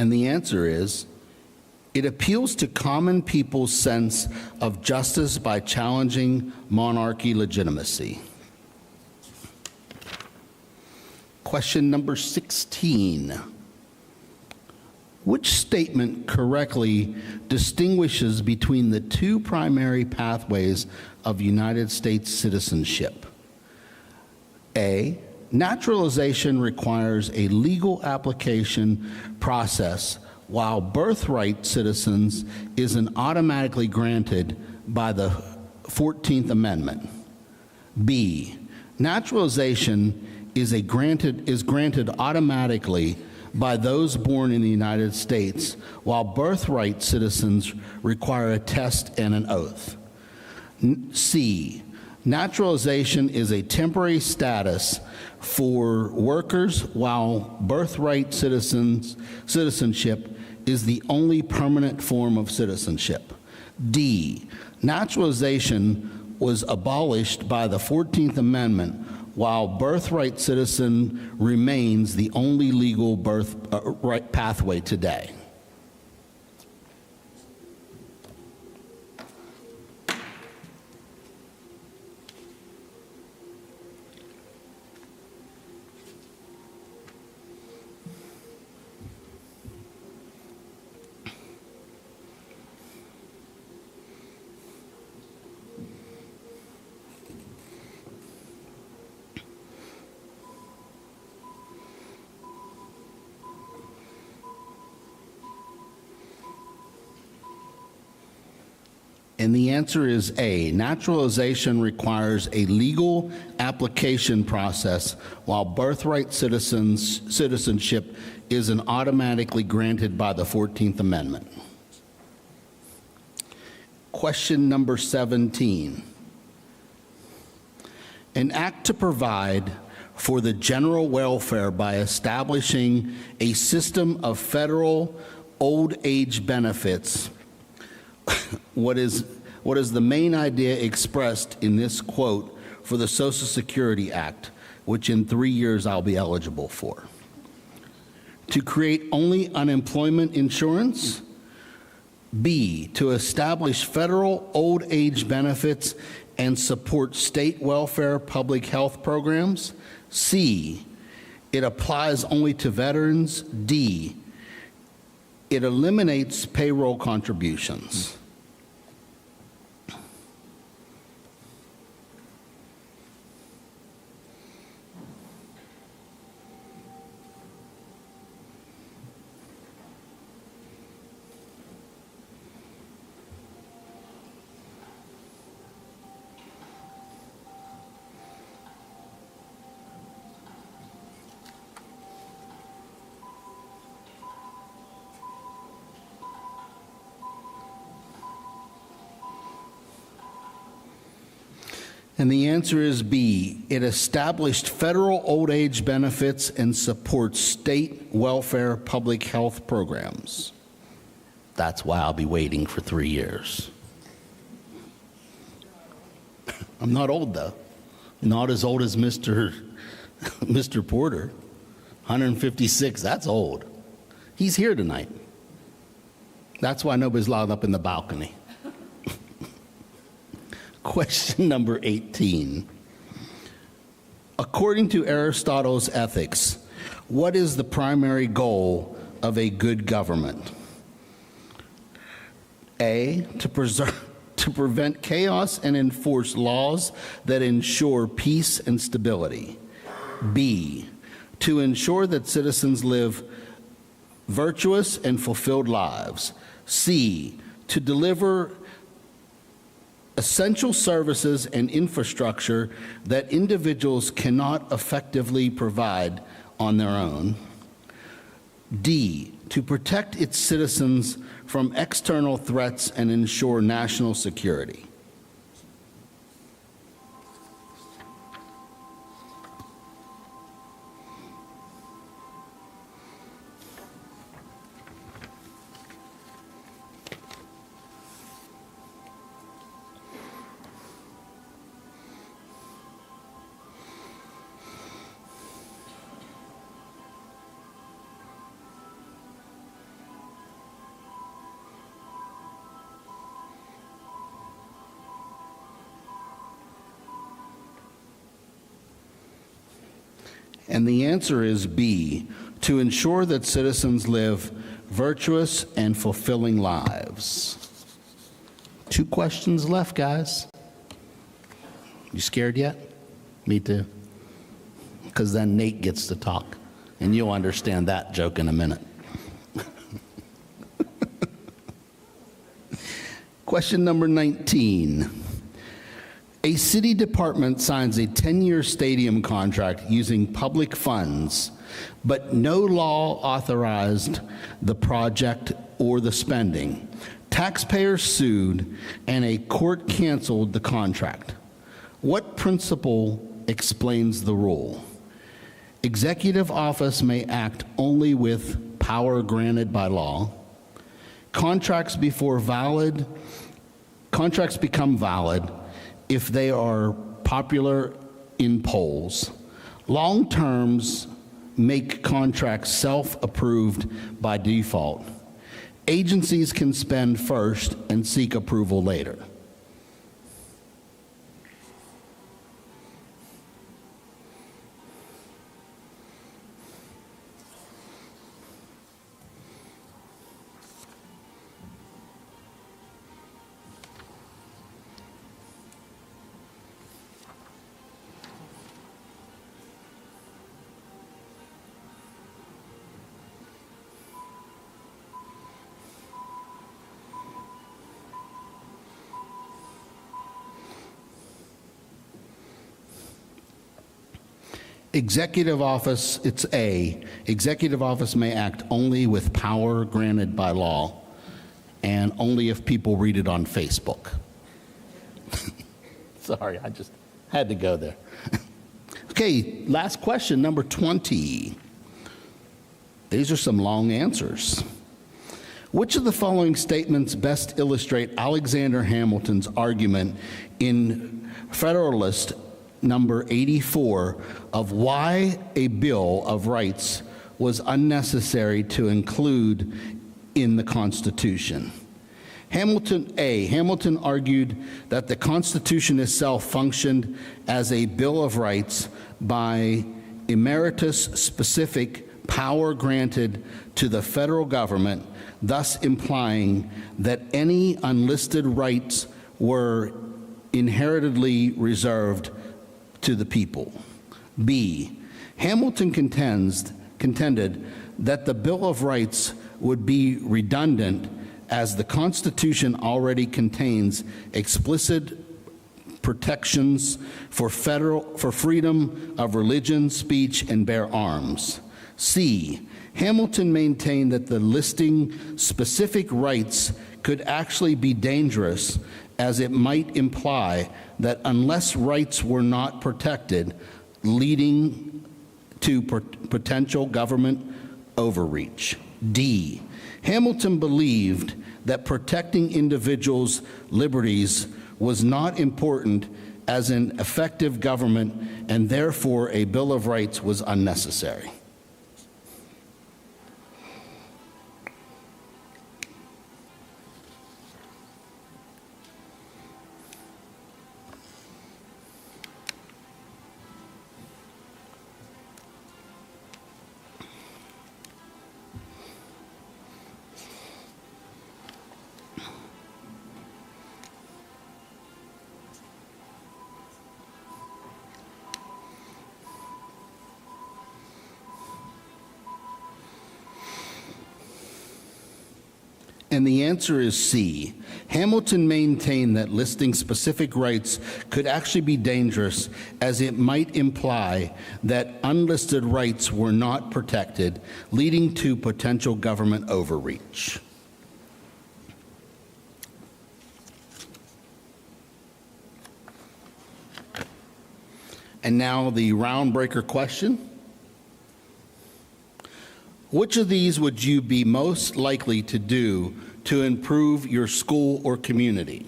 And the answer is, it appeals to common people's sense of justice by challenging monarchy legitimacy. Question number 16. Which statement correctly distinguishes between the two primary pathways of United States citizenship? A, naturalization requires a legal application process, while birthright citizens isn't automatically granted by the 14th Amendment. B, naturalization is granted automatically by those born in the United States, while birthright citizens require a test and an oath. C, naturalization is a temporary status for workers, while birthright citizenship is the only permanent form of citizenship. D, naturalization was abolished by the 14th Amendment, while birthright citizen remains the only legal birthright pathway today. And the answer is A, naturalization requires a legal application process, while birthright citizenship isn't automatically granted by the 14th Amendment. Question number 17. An act to provide for the general welfare by establishing a system of federal old age benefits. What is the main idea expressed in this quote for the Social Security Act, which in 3 years I'll be eligible for? To create only unemployment insurance? B, to establish federal old age benefits and support state welfare public health programs? C, it applies only to veterans? D, it eliminates payroll contributions. And the answer is B, it established federal old age benefits and supports state welfare public health programs. That's why I'll be waiting for 3 years. I'm not old though. Not as old as Mr. Porter. 156, that's old. He's here tonight. That's why nobody's allowed up in the balcony. Question number 18. According to Aristotle's Ethics, what is the primary goal of a good government? A, to prevent chaos and enforce laws that ensure peace and stability. B, to ensure that citizens live virtuous and fulfilled lives. C, to deliver essential services and infrastructure that individuals cannot effectively provide on their own. D, to protect its citizens from external threats and ensure national security. And the answer is B, to ensure that citizens live virtuous and fulfilling lives. 2 questions left, guys. You scared yet? Me too. Because then Nate gets to talk, and you'll understand that joke in a minute. Question number 19. A city department signs a 10-year stadium contract using public funds, but no law authorized the project or the spending. Taxpayers sued, and a court canceled the contract. What principle explains the rule? Executive office may act only with power granted by law. Contracts become valid if they are popular in polls. Long terms make contracts self-approved by default. Agencies can spend first and seek approval later. Executive office, it's A. Executive office may act only with power granted by law and only if people read it on Facebook. Sorry, I just had to go there. Okay, last question, number 20. These are some long answers. Which of the following statements best illustrate Alexander Hamilton's argument in Federalist number 84 of why a Bill of Rights was unnecessary to include in the Constitution? Hamilton argued that the Constitution itself functioned as a Bill of Rights by emeritus specific power granted to the federal government, thus implying that any unlisted rights were inherently reserved to the people. B, Hamilton contended that the Bill of Rights would be redundant as the Constitution already contains explicit protections for freedom of religion, speech, and bear arms. C, Hamilton maintained that the listing specific rights could actually be dangerous, as it might imply that unless rights were not protected, leading to potential government overreach. D, Hamilton believed that protecting individuals' liberties was not important as an effective government, and therefore a Bill of Rights was unnecessary. And the answer is C. Hamilton maintained that listing specific rights could actually be dangerous, as it might imply that unlisted rights were not protected, leading to potential government overreach. And now the round breaker question. Which of these would you be most likely to do to improve your school or community?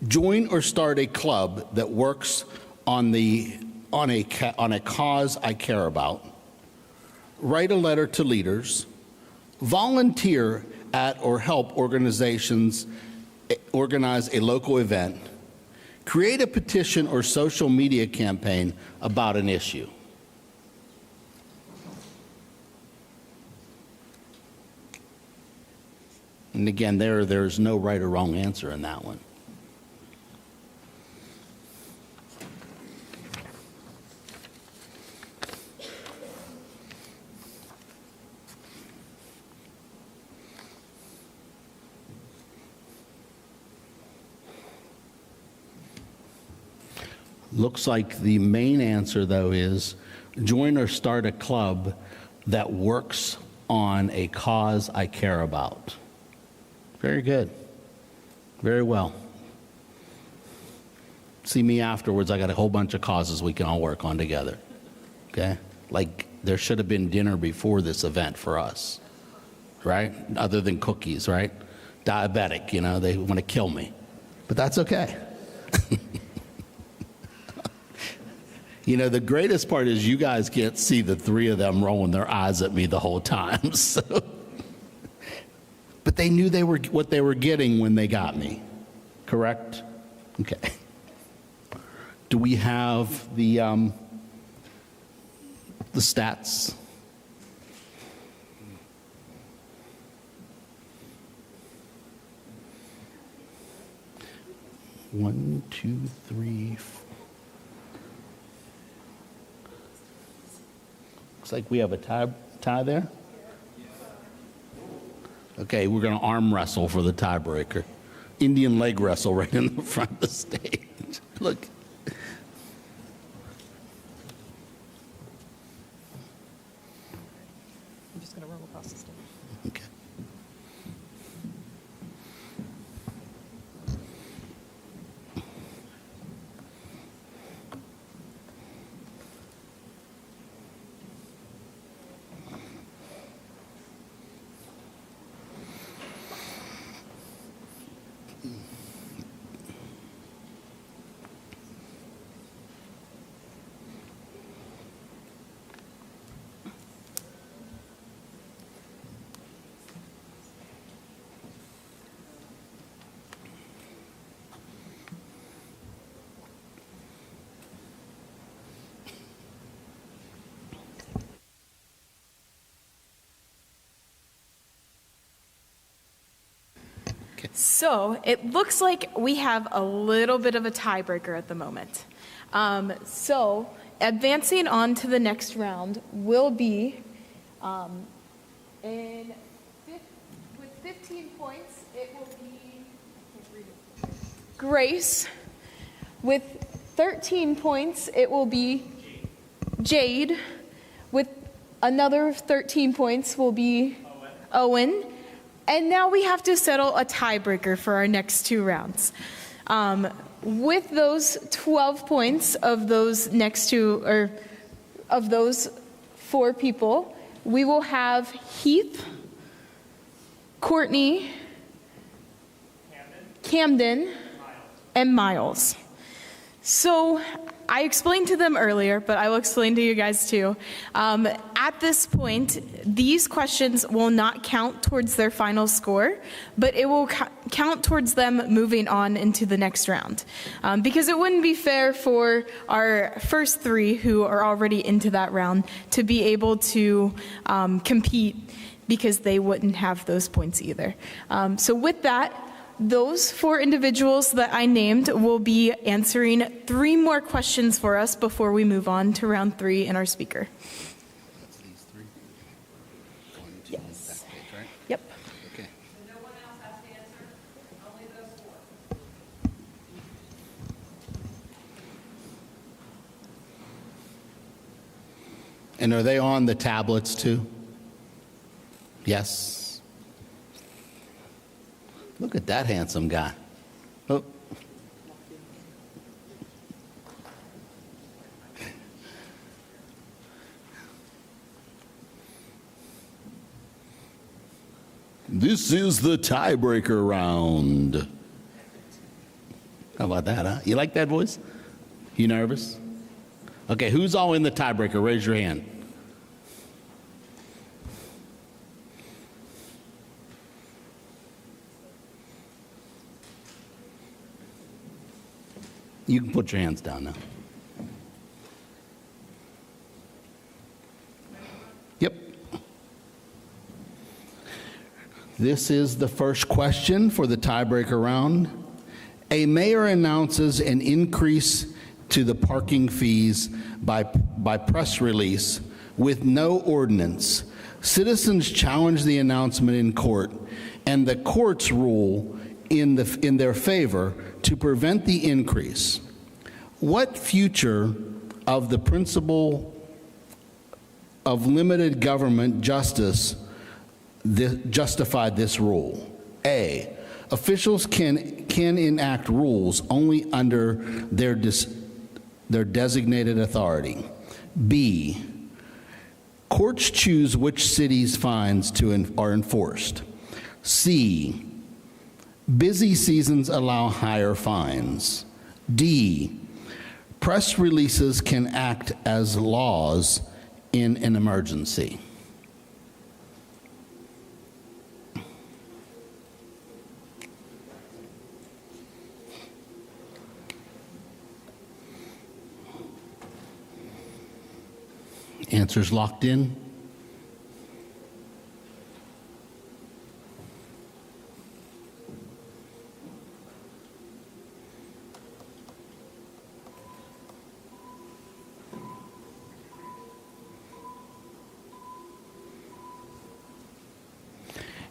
Join or start a club that works on a cause I care about. Write a letter to leaders. Volunteer at or help organizations organize a local event. Create a petition or social media campaign about an issue. And again, there's no right or wrong answer in that one. Looks like the main answer, though, is join or start a club that works on a cause I care about. Very good. Very well. See me afterwards. I got a whole bunch of causes we can all work on together. Okay? Like, there should have been dinner before this event for us, right? Other than cookies, right? Diabetic, they want to kill me. But that's okay. The greatest part is you guys can't see the three of them rolling their eyes at me the whole time. So. But they knew what they were getting when they got me, correct? Okay. Do we have the stats? One, two, three, four. Looks like we have a tie there. Okay, we're going to arm wrestle for the tiebreaker. Indian leg wrestle right in the front of the stage. Look. I'm just going to roll across the stage. Okay. So it looks like we have a little bit of a tiebreaker at the moment. So advancing on to the next round will be with 15 points, it will be Grace. With 13 points, it will be Jade. With another 13 points will be Owen. And now we have to settle a tiebreaker for our next two rounds. With those 12 points of those next two, or of those four people, we will have Heath, Courtney, Camden, and Miles. So I explained to them earlier, but I will explain to you guys too. At this point, these questions will not count towards their final score, but it will count towards them moving on into the next round. Because it wouldn't be fair for our first three who are already into that round to be able to compete because they wouldn't have those points either. So with that, those four individuals that I named will be answering 3 more questions for us before we move on to round 3 in our speaker. That's these three. One, two, Yes. that page, right? Yep. Okay. No one else has to answer, only those 4. And are they on the tablets too? Yes. Look at that handsome guy. Oh. This is the tiebreaker round. How about that, huh? You like that voice? You nervous? Okay, who's all in the tiebreaker? Raise your hand. You can put your hands down now. Yep. This is the first question for the tiebreaker round. A mayor announces an increase to the parking fees by press release with no ordinance. Citizens challenge the announcement in court, and the courts rule in their favor to prevent the increase. What future of the principle of limited government justice justified this rule? A, officials can enact rules only under their designated authority. B, courts choose which cities' fines are enforced. C, busy seasons allow higher fines. D, press releases can act as laws in an emergency. Answers locked in?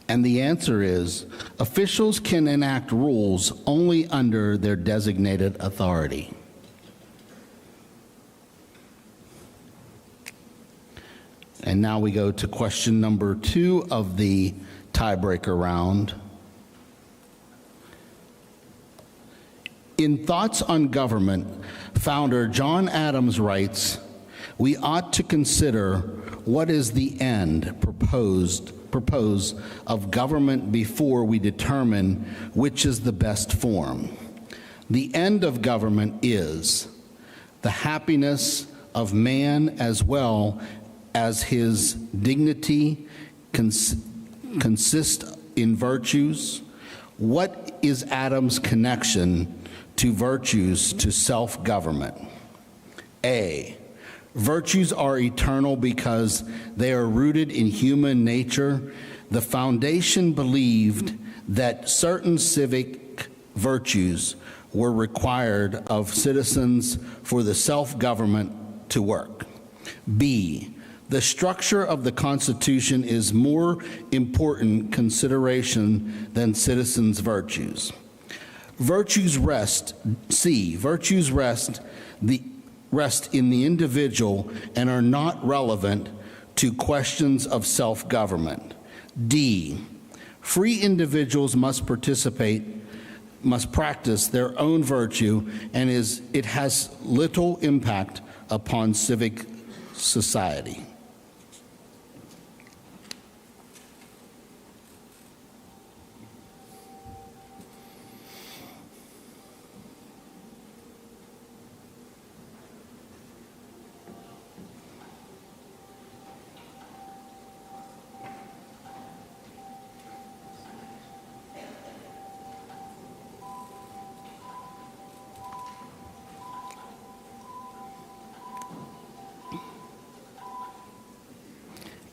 And the answer is, officials can enact rules only under their designated authority. And now we go to question number 2 of the tiebreaker round. In Thoughts on Government, founder John Adams writes, "We ought to consider what is the end propose of government before we determine which is the best form. The end of government is the happiness of man as well as his dignity consist in virtues. What is Adam's connection to virtues to self-government? A, virtues are eternal because they are rooted in human nature. The foundation believed that certain civic virtues were required of citizens for the self-government to work. B, the structure of the Constitution is more important consideration than citizens' virtues. Virtues rest in the individual and are not relevant to questions of self-government. D, free individuals must practice their own virtue, and it has little impact upon civic society.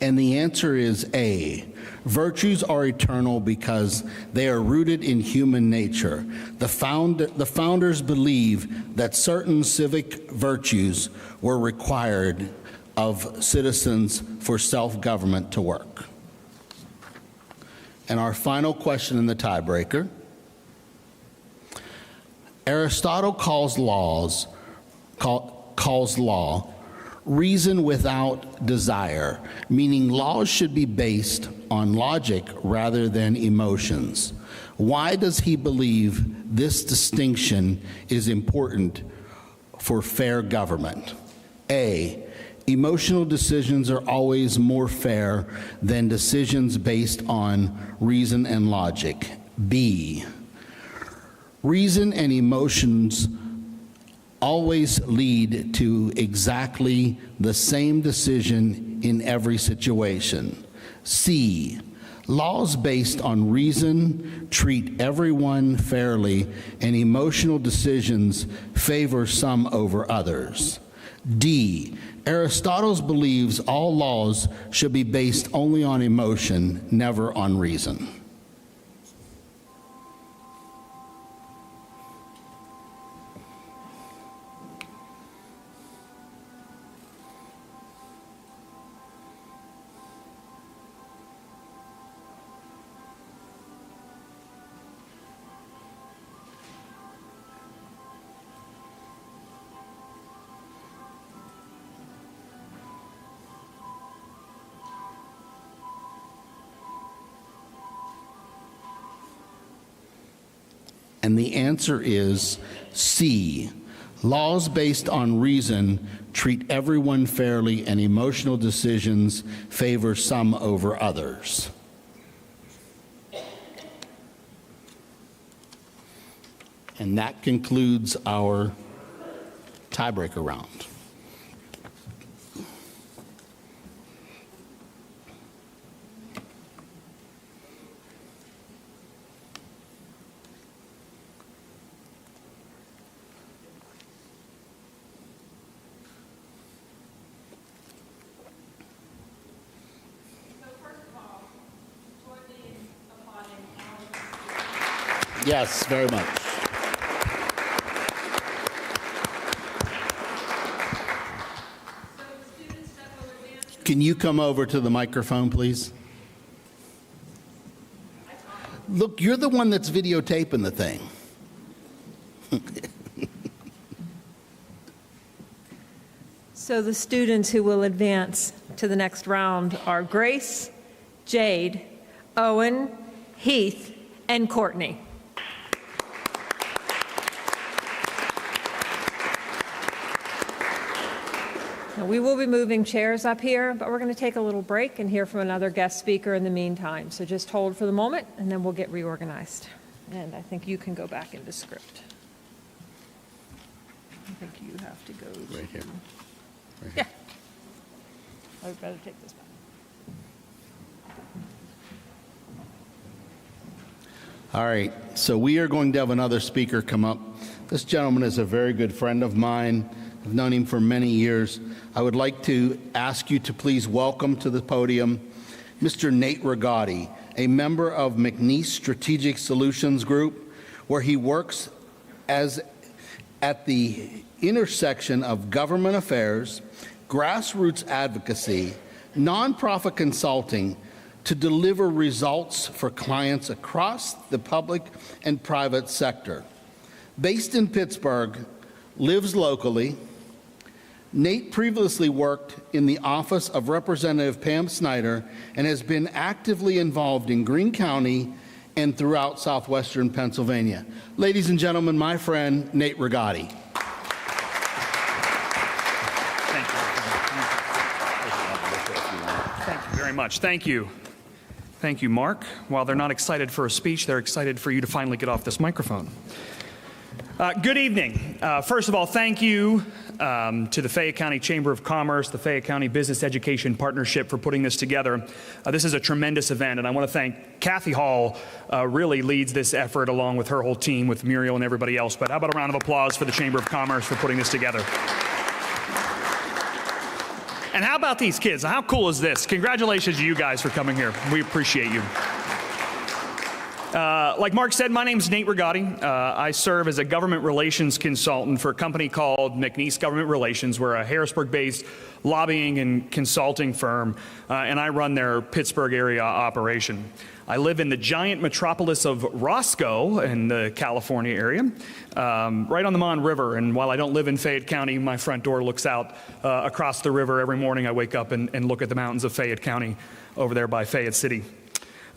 And the answer is A. Virtues are eternal because they are rooted in human nature. The founders believe that certain civic virtues were required of citizens for self-government to work. And our final question in the tiebreaker. Aristotle calls law reason without desire, meaning laws should be based on logic rather than emotions. Why does he believe this distinction is important for fair government? A, emotional decisions are always more fair than decisions based on reason and logic. B, reason and emotions always lead to exactly the same decision in every situation. C, Laws based on reason treat everyone fairly, and emotional decisions favor some over others. D, Aristotle believes all laws should be based only on emotion, never on reason. And the answer is C. Laws based on reason treat everyone fairly, and emotional decisions favor some over others. And that concludes our tiebreaker round. Yes, very much. Can you come over to the microphone, please? Look, you're the one that's videotaping the thing. So the students who will advance to the next round are Grace, Jade, Owen, Heath, and Courtney. Now, we will be moving chairs up here, but we're going to take a little break and hear from another guest speaker in the meantime. So just hold for the moment, and then we'll get reorganized. And I think you can go back into script. I think you have to go Right here. Right Yeah. here. I'd better take this back. All right, so we are going to have another speaker come up. This gentleman is a very good friend of mine. I've known him for many years. I would like to ask you to please welcome to the podium Mr. Nate Rigotti, a member of McNeese Strategic Solutions Group, where he works as at the intersection of government affairs, grassroots advocacy, nonprofit consulting to deliver results for clients across the public and private sector. Based in Pittsburgh, lives locally, Nate previously worked in the office of Representative Pam Snyder and has been actively involved in Greene County and throughout southwestern Pennsylvania. Ladies and gentlemen, my friend, Nate Rigotti. Thank you very much. Thank you. Thank you, Mark. While they're not excited for a speech, they're excited for you to finally get off this microphone. Good evening. First of all, thank you to the Fayette County Chamber of Commerce, the Fayette County Business Education Partnership for putting this together. This is a tremendous event, and I want to thank Kathy Hall, really leads this effort along with her whole team, with Muriel and everybody else. But how about a round of applause for the Chamber of Commerce for putting this together? And how about these kids? How cool is this? Congratulations to you guys for coming here. We appreciate you. Like Mark said, my name is Nate Rigotti. I serve as a government relations consultant for a company called McNeese Government Relations. We're a Harrisburg-based lobbying and consulting firm, and I run their Pittsburgh area operation. I live in the giant metropolis of Roscoe in the California area, right on the Mon River. And while I don't live in Fayette County, my front door looks out across the river every morning. I wake up and look at the mountains of Fayette County over there by Fayette City.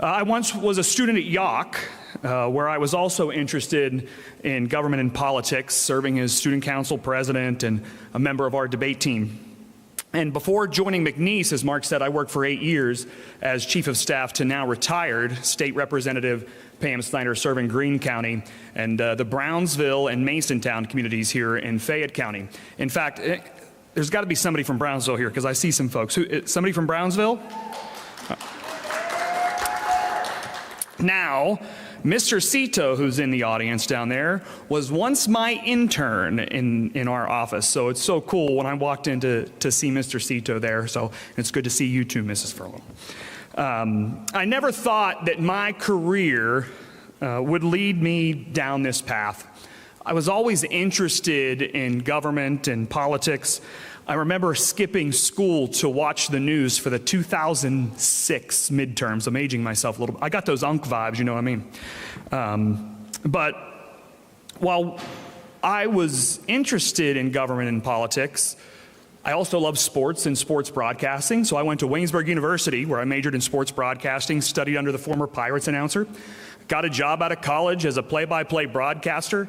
I once was a student at Yawk, where I was also interested in government and politics, serving as student council president and a member of our debate team. And before joining McNeese, as Mark said, I worked for 8 years as chief of staff to now retired State Representative Pam Snyder, serving Greene County and the Brownsville and Masontown communities here in Fayette County. In fact, there's got to be somebody from Brownsville here, because I see some folks. Somebody from Brownsville? Now, Mr. Cito, who's in the audience down there, was once my intern in our office. So it's so cool when I walked in to see Mr. Cito there. So it's good to see you too, Mrs. Furlow. I never thought that my career would lead me down this path. I was always interested in government and politics. I remember skipping school to watch the news for the 2006 midterms. I'm aging myself a little bit. I got those UNC vibes, you know what I mean? But while I was interested in government and politics, I also love sports and sports broadcasting. So I went to Waynesburg University, where I majored in sports broadcasting, studied under the former Pirates announcer, got a job out of college as a play-by-play broadcaster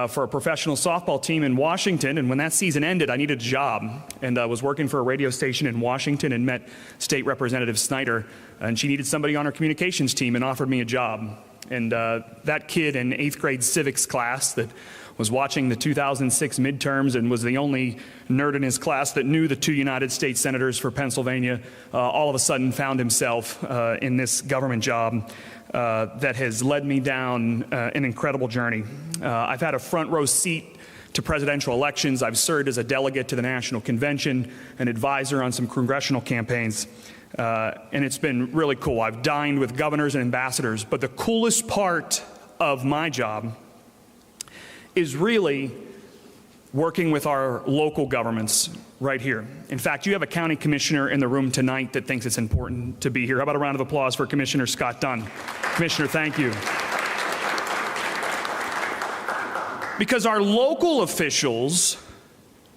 for a professional softball team in Washington. And when that season ended, I needed a job. And I was working for a radio station in Washington and met State Representative Snyder. And she needed somebody on her communications team and offered me a job. And that kid in 8th grade civics class that was watching the 2006 midterms and was the only nerd in his class that knew the 2 United States senators for Pennsylvania, all of a sudden found himself in this government job that has led me down an incredible journey. I've had a front row seat to presidential elections. I've served as a delegate to the National Convention, an advisor on some congressional campaigns, and it's been really cool. I've dined with governors and ambassadors, but the coolest part of my job is really working with our local governments right here. In fact, you have a county commissioner in the room tonight that thinks it's important to be here. How about a round of applause for Commissioner Scott Dunn? Commissioner, thank you. Because our local officials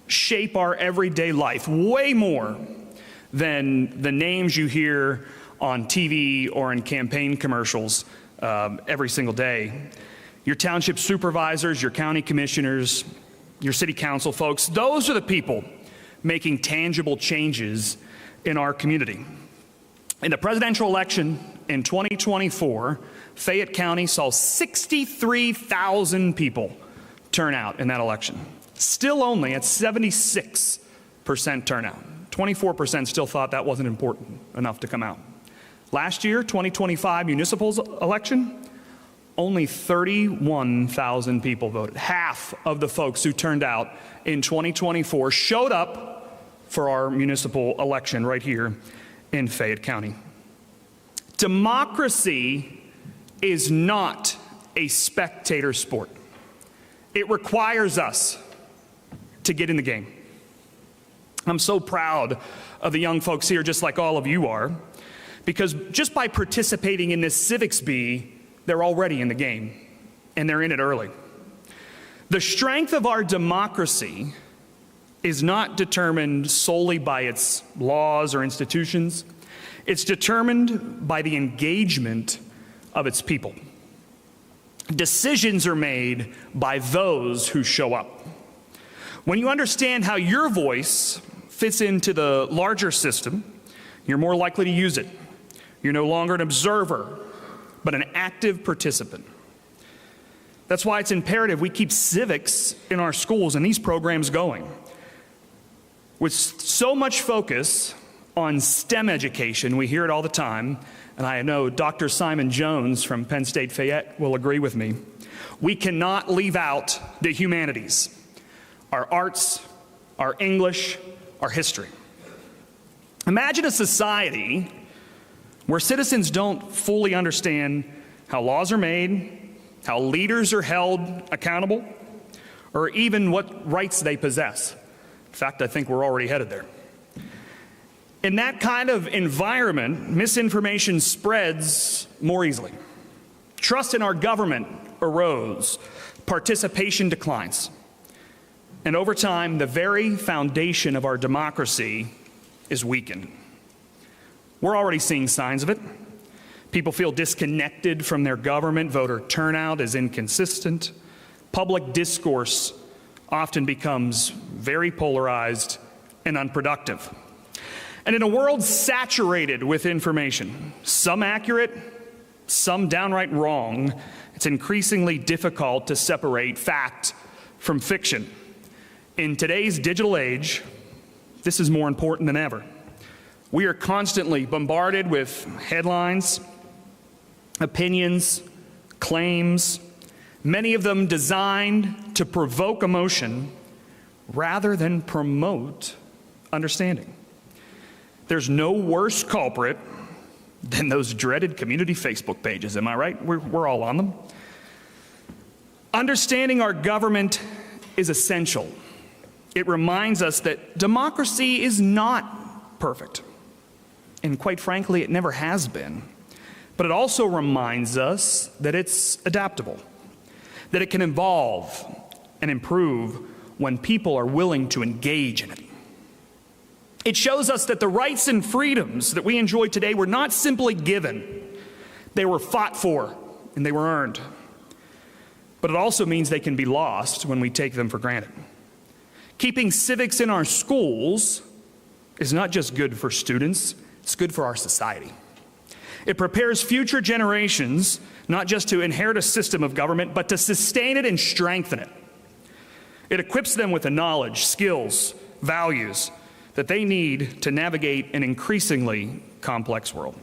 shape our everyday life way more than the names you hear on TV or in campaign commercials every single day. Your township supervisors, your county commissioners, your city council folks, those are the people making tangible changes in our community. In the presidential election in 2024, Fayette County saw 63,000 people turn out in that election. Still only at 76% turnout. 24% still thought that wasn't important enough to come out. Last year, 2025 municipal election, only 31,000 people voted. Half of the folks who turned out in 2024 showed up for our municipal election right here in Fayette County. Democracy is not a spectator sport. It requires us to get in the game. I'm so proud of the young folks here, just like all of you are, because just by participating in this Civics Bee, they're already in the game, and they're in it early. The strength of our democracy is not determined solely by its laws or institutions. It's determined by the engagement of its people. Decisions are made by those who show up. When you understand how your voice fits into the larger system, you're more likely to use it. You're no longer an observer, but an active participant. That's why it's imperative we keep civics in our schools and these programs going. With so much focus on STEM education, we hear it all the time, and I know Dr. Simon Jones from Penn State Fayette will agree with me. We cannot leave out the humanities, our arts, our English, our history. Imagine a society where citizens don't fully understand how laws are made, how leaders are held accountable, or even what rights they possess. In fact, I think we're already headed there. In that kind of environment, misinformation spreads more easily. Trust in our government erodes, participation declines. And over time, the very foundation of our democracy is weakened. We're already seeing signs of it. People feel disconnected from their government. Voter turnout is inconsistent. Public discourse often becomes very polarized and unproductive. And in a world saturated with information, some accurate, some downright wrong, it's increasingly difficult to separate fact from fiction. In today's digital age, this is more important than ever. We are constantly bombarded with headlines, opinions, claims, many of them designed to provoke emotion rather than promote understanding. There's no worse culprit than those dreaded community Facebook pages, am I right? We're all on them. Understanding our government is essential. It reminds us that democracy is not perfect. And quite frankly, it never has been. But it also reminds us that it's adaptable, that it can evolve and improve when people are willing to engage in it. It shows us that the rights and freedoms that we enjoy today were not simply given. They were fought for and they were earned. But it also means they can be lost when we take them for granted. Keeping civics in our schools is not just good for students, it's good for our society. It prepares future generations not just to inherit a system of government, but to sustain it and strengthen it. It equips them with the knowledge, skills, values that they need to navigate an increasingly complex world.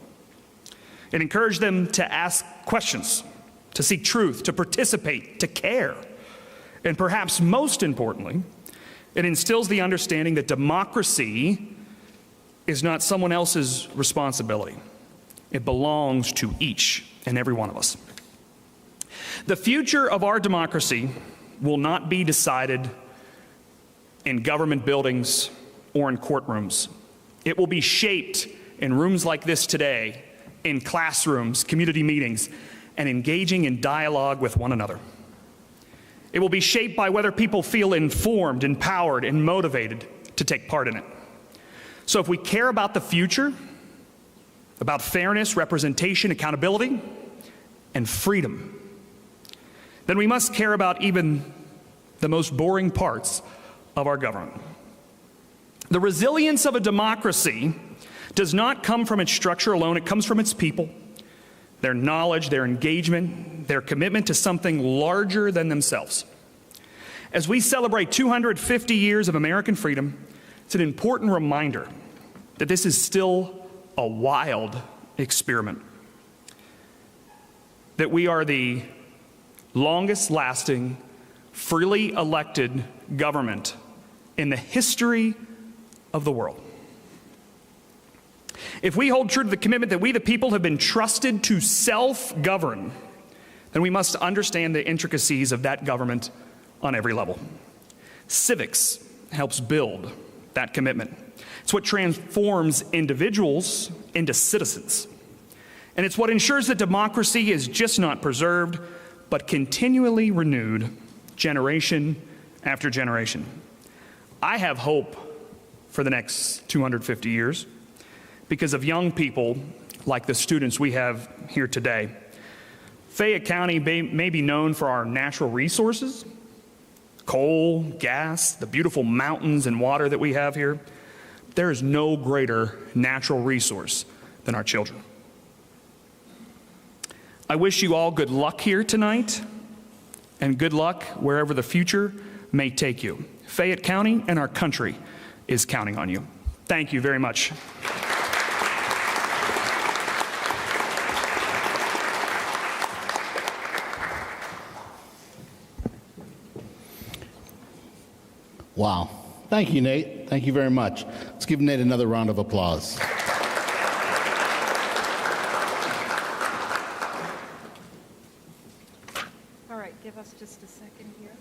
It encourages them to ask questions, to seek truth, to participate, to care. And perhaps most importantly, it instills the understanding that democracy is not someone else's responsibility. It belongs to each and every one of us. The future of our democracy will not be decided in government buildings or in courtrooms. It will be shaped in rooms like this today, in classrooms, community meetings, and engaging in dialogue with one another. It will be shaped by whether people feel informed, empowered, and motivated to take part in it. So if we care about the future, about fairness, representation, accountability, and freedom, then we must care about even the most boring parts of our government. The resilience of a democracy does not come from its structure alone, it comes from its people, their knowledge, their engagement, their commitment to something larger than themselves. As we celebrate 250 years of American freedom, it's an important reminder that this is still a wild experiment, that we are the longest lasting, freely elected government in the history of the world. If we hold true to the commitment that we, the people, have been trusted to self-govern, then we must understand the intricacies of that government on every level. Civics helps build that commitment. It's what transforms individuals into citizens. And it's what ensures that democracy is just not preserved, but continually renewed generation after generation. I have hope for the next 250 years because of young people like the students we have here today. Fayette County may be known for our natural resources, coal, gas, the beautiful mountains and water that we have here. There is no greater natural resource than our children. I wish you all good luck here tonight, and good luck wherever the future may take you. Fayette County and our country is counting on you. Thank you very much. Wow. Thank you, Nate. Thank you very much. Let's give Nate another round of applause. All right, give us just a second here.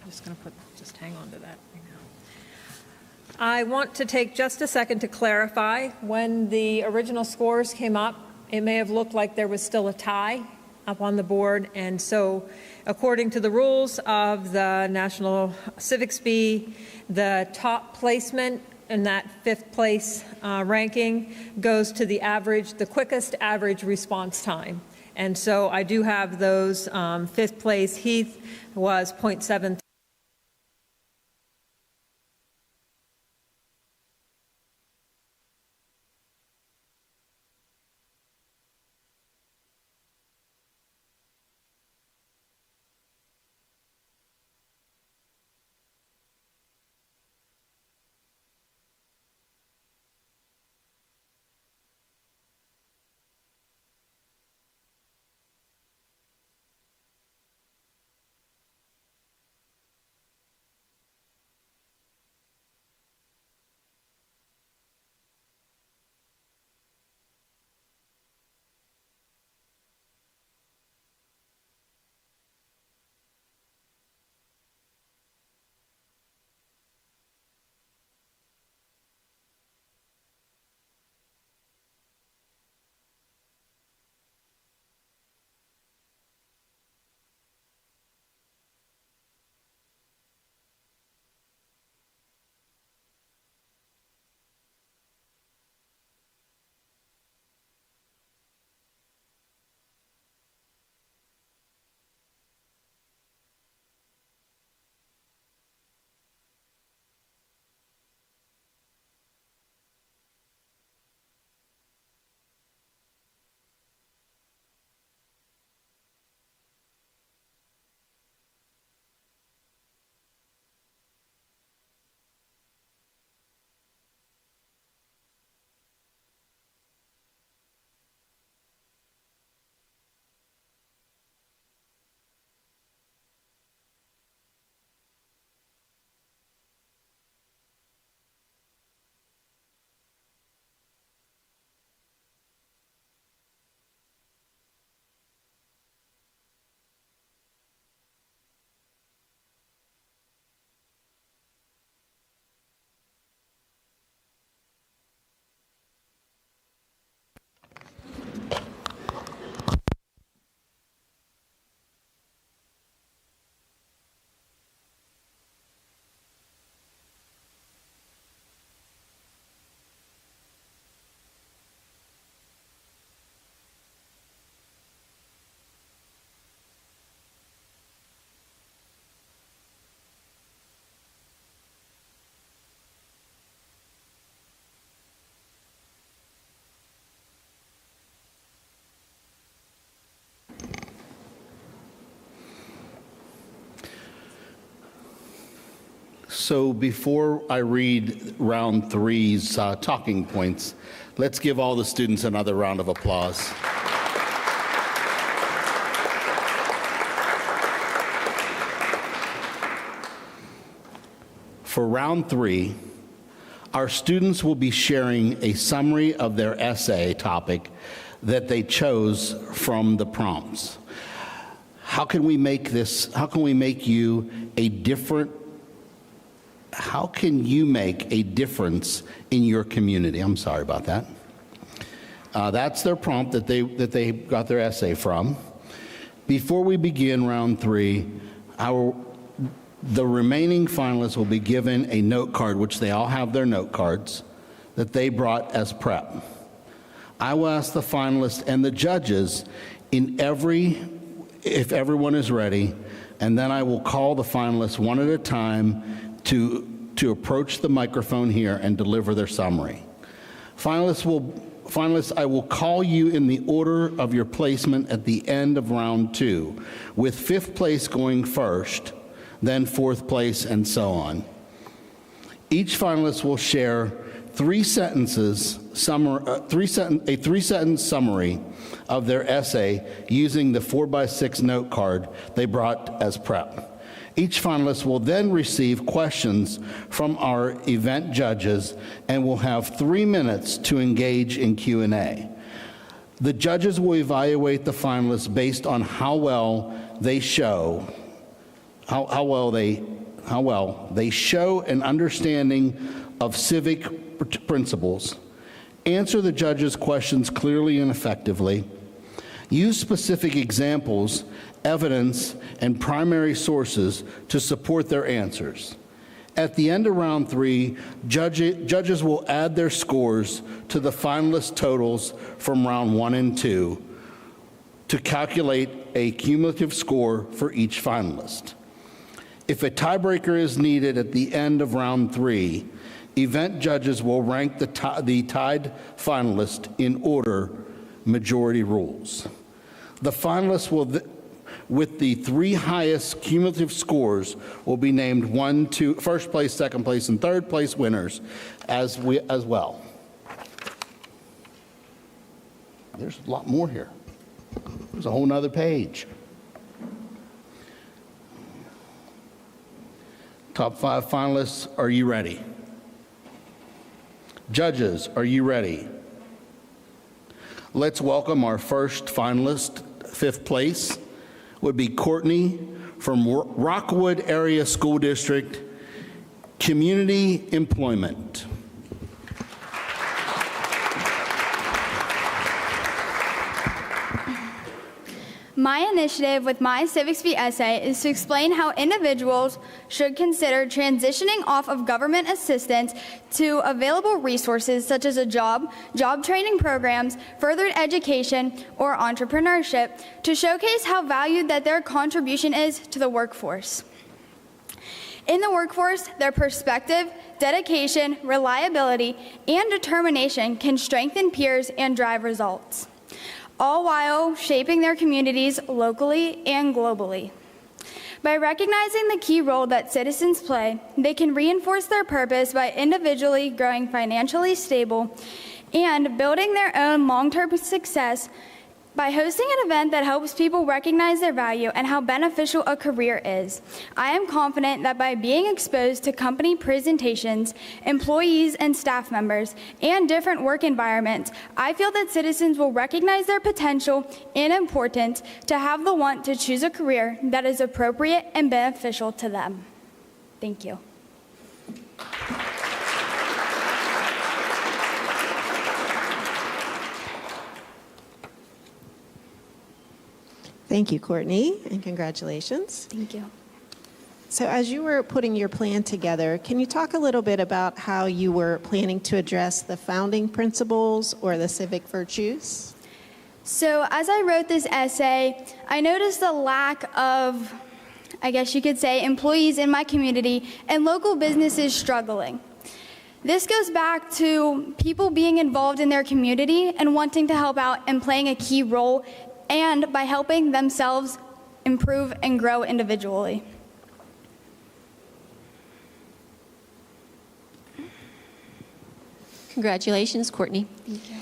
I'm just going to just hang on to that right now. I want to take just a second to clarify. When the original scores came up, it may have looked like there was still a tie up on the board, and so according to the rules of the National Civics Bee, the top placement in that fifth place ranking goes to the average, the quickest average response time. And so I do have those. Fifth place, Heath, was 0.7. So before I read round three's talking points, let's give all the students another round of applause. For round three, our students will be sharing a summary of their essay topic that they chose from the prompts. How can we make you a different, how can you make a difference in your community? I'm sorry about that. That's their prompt that they got their essay from. Before we begin round three, the remaining finalists will be given a note card, which they all have their note cards, that they brought as prep. I will ask the finalists and the judges if everyone is ready, and then I will call the finalists one at a time to approach the microphone here and deliver their summary. Finalists, I will call you in the order of your placement at the end of round two, with fifth place going first, then fourth place, and so on. Each finalist will share a three-sentence summary of their essay using the 4x6 note card they brought as prep. Each finalist will then receive questions from our event judges and will have 3 minutes to engage in Q&A. The judges will evaluate the finalists based on how well they show an understanding of civic principles, answer the judges' questions clearly and effectively, use specific examples, evidence, and primary sources to support their answers. At the end of round three, judges will add their scores to the finalist totals from round 1 and 2 to calculate a cumulative score for each finalist. If a tiebreaker is needed at the end of round 3, event judges will rank the tied finalist in order majority rules. The finalists with the 3 highest cumulative scores will be named first place, second place, and third place winners as well. There's a lot more here. There's a whole nother page. Top 5 finalists, are you ready? Judges, are you ready? Let's welcome our first finalist. Fifth place would be Courtney from Rockwood Area School District, Community Employment. My initiative with my Civics V essay is to explain how individuals should consider transitioning off of government assistance to available resources such as a job training programs, further education, or entrepreneurship to showcase how valued that their contribution is to the workforce. In the workforce, their perspective, dedication, reliability, and determination can strengthen peers and drive results, all while shaping their communities locally and globally. By recognizing the key role that citizens play, they can reinforce their purpose by individually growing financially stable and building their own long-term success by hosting an event that helps people recognize their value and how beneficial a career is. I am confident that by being exposed to company presentations, employees and staff members, and different work environments, I feel that citizens will recognize their potential and importance to have the want to choose a career that is appropriate and beneficial to them. Thank you. Thank you, Courtney, and congratulations. Thank you. So as you were putting your plan together, can you talk a little bit about how you were planning to address the founding principles or the civic virtues? So as I wrote this essay, I noticed the lack of, I guess you could say, employees in my community and local businesses struggling. This goes back to people being involved in their community and wanting to help out and playing a key role, and by helping themselves improve and grow individually. Congratulations, Courtney. Thank you.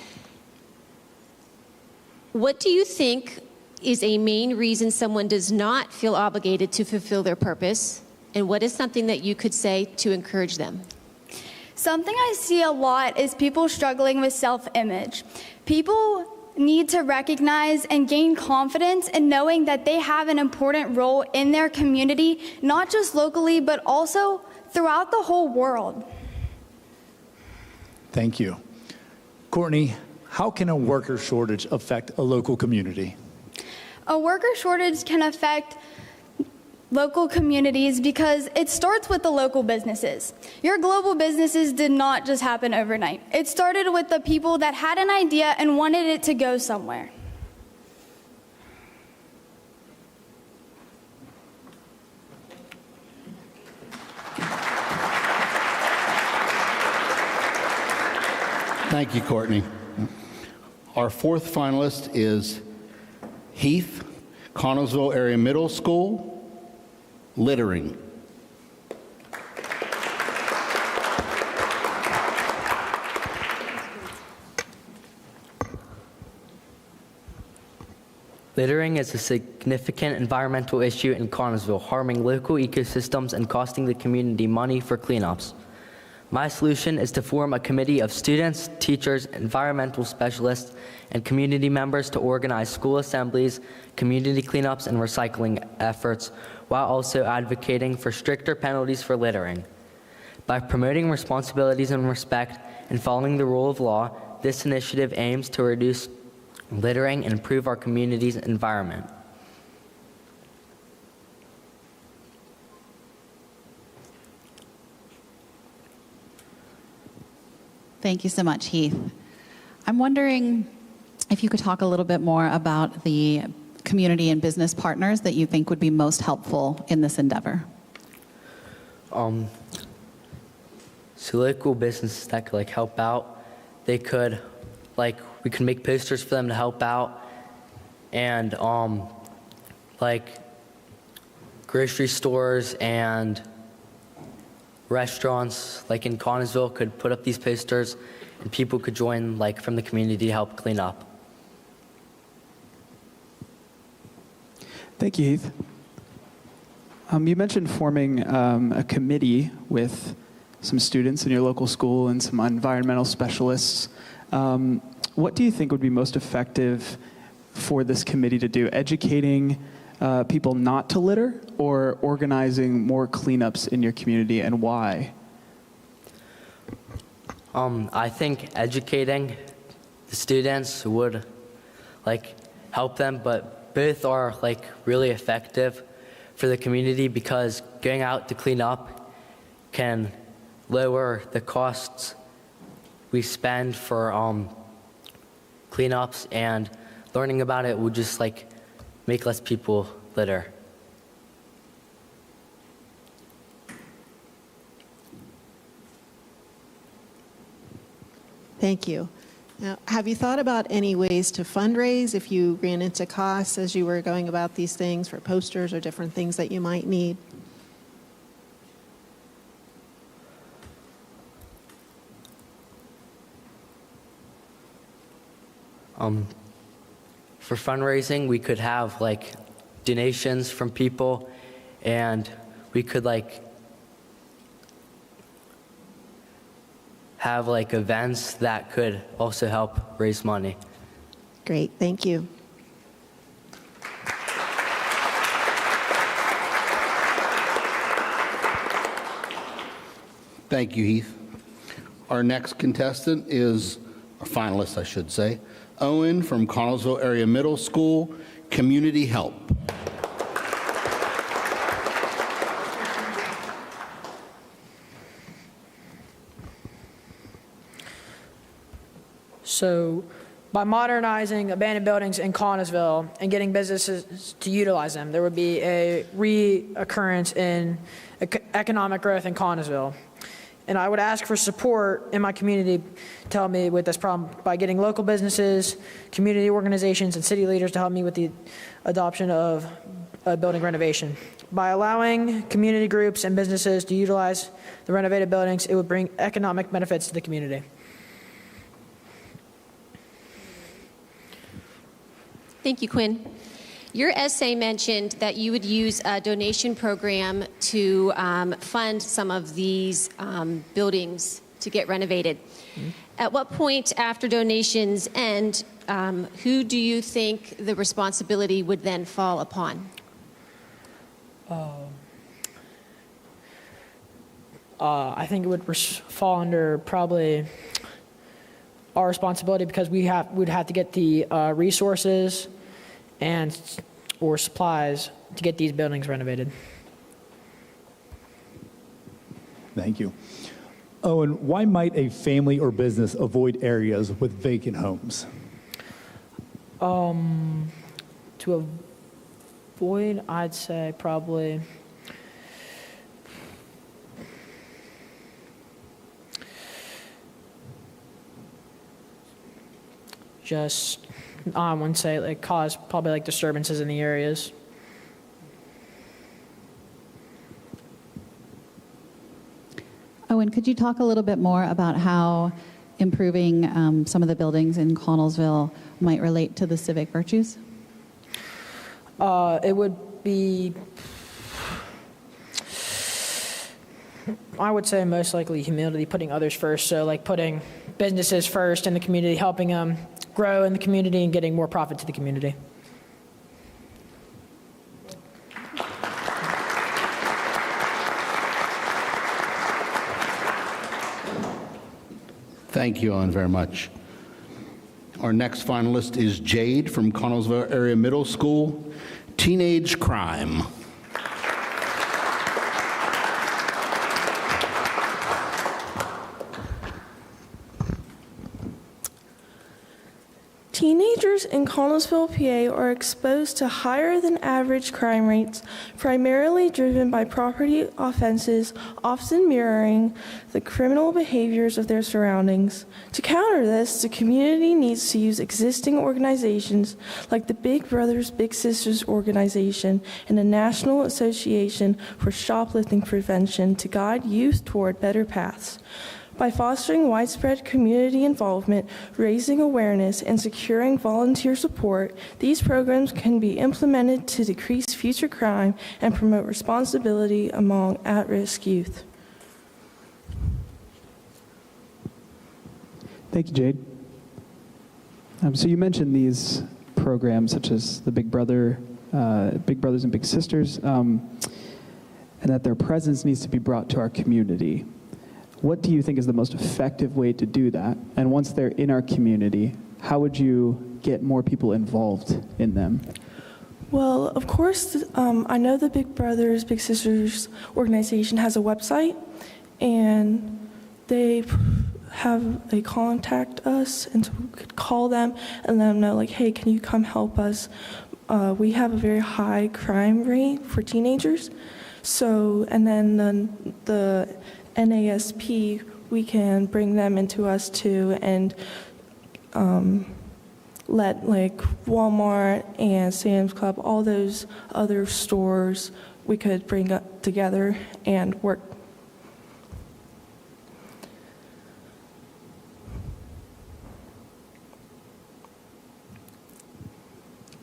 What do you think is a main reason someone does not feel obligated to fulfill their purpose? And what is something that you could say to encourage them? Something I see a lot is people struggling with self-image. People need to recognize and gain confidence in knowing that they have an important role in their community, not just locally, but also throughout the whole world. Thank you. Courtney, how can a worker shortage affect a local community? A worker shortage can affect local communities because it starts with the local businesses. Your global businesses did not just happen overnight. It started with the people that had an idea and wanted it to go somewhere. Thank you, Courtney. Our fourth finalist is Heath, Connellsville Area Middle School, littering. Littering is a significant environmental issue in Connellsville, harming local ecosystems and costing the community money for cleanups. My solution is to form a committee of students, teachers, environmental specialists, and community members to organize school assemblies, community cleanups, and recycling efforts, while also advocating for stricter penalties for littering. By promoting responsibilities and respect and following the rule of law, this initiative aims to reduce littering and improve our community's environment. Thank you so much, Heath. I'm wondering if you could talk a little bit more about the community and business partners that you think would be most helpful in this endeavor. So local businesses that could help out, they could we could make posters for them to help out, and grocery stores and restaurants in Connellsville could put up these posters and people could join from the community to help clean up. Thank you, Heath. You mentioned forming a committee with some students in your local school and some environmental specialists. What do you think would be most effective for this committee to do? Educating people not to litter, or organizing more cleanups in your community, and why? I think educating the students would help them, but both are really effective for the community because going out to clean up can lower the costs we spend for cleanups, and learning about it would just make less people litter. Thank you. Now, have you thought about any ways to fundraise if you ran into costs as you were going about these things for posters or different things that you might need? For fundraising, we could have donations from people, and we could have events that could also help raise money. Great, thank you. Thank you, Heath. Our next contestant is, or finalist, I should say, Owen from Connellsville Area Middle School, Community Help. So by modernizing abandoned buildings in Connellsville and getting businesses to utilize them, there would be a reoccurrence in economic growth in Connellsville. And I would ask for support in my community to help me with this problem by getting local businesses, community organizations, and city leaders to help me with the adoption of a building renovation. By allowing community groups and businesses to utilize the renovated buildings, it would bring economic benefits to the community. Thank you, Quinn. Your essay mentioned that you would use a donation program to fund some of these buildings to get renovated. At what point after donations end, who do you think the responsibility would then fall upon? I think it would fall under probably our responsibility because we'd have to get the resources or supplies to get these buildings renovated. Thank you. Owen, why might a family or business avoid areas with vacant homes? To avoid, I'd say probably just, I wouldn't say like cause probably like disturbances in the areas. Owen, could you talk a little bit more about how improving some of the buildings in Connellsville might relate to the civic virtues? It would be, I would say most likely humility, putting others first. So like putting businesses first in the community, helping them grow in the community and getting more profit to the community. Thank you, Owen, very much. Our next finalist is Jade from Connellsville Area Middle School, Teenage Crime. Teenagers in Connellsville, PA are exposed to higher than average crime rates, primarily driven by property offenses, often mirroring the criminal behaviors of their surroundings. To counter this, the community needs to use existing organizations like the Big Brothers Big Sisters organization and the National Association for Shoplifting Prevention to guide youth toward better paths. By fostering widespread community involvement, raising awareness, and securing volunteer support, these programs can be implemented to decrease future crime and promote responsibility among at-risk youth. Thank you, Jade. So you mentioned these programs such as the Big Brothers and Big Sisters, and that their presence needs to be brought to our community. What do you think is the most effective way to do that? And once they're in our community, how would you get more people involved in them? Well, of course, I know the Big Brothers Big Sisters organization has a website, and they contact us, and so we could call them and let them know, like, hey, can you come help us? We have a very high crime rate for teenagers. So, and then the NASP, we can bring them into us too, and let like Walmart and Sam's Club, all those other stores, we could bring up together and work.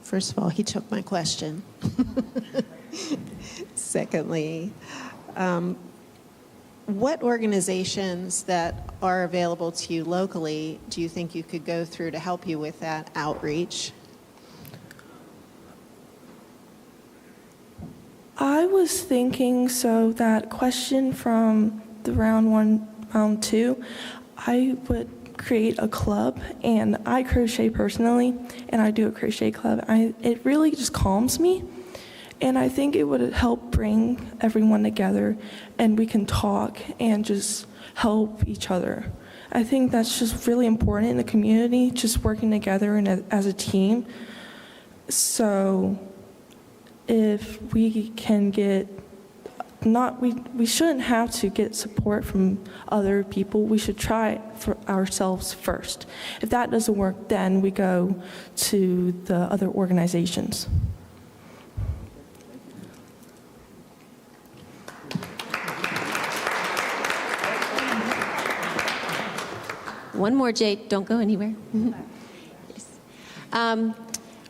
First of all, he took my question. Secondly, what organizations that are available to you locally do you think you could go through to help you with that outreach? I was thinking, so that question from the round 1, round 2, I would create a club, and I crochet personally, and I do a crochet club. It really just calms me. And I think it would help bring everyone together, and we can talk and just help each other. I think that's just really important in the community, just working together and as a team. So if we can get, we shouldn't have to get support from other people. We should try it for ourselves first. If that doesn't work, then we go to the other organizations. One more, Jade. Don't go anywhere. Yes.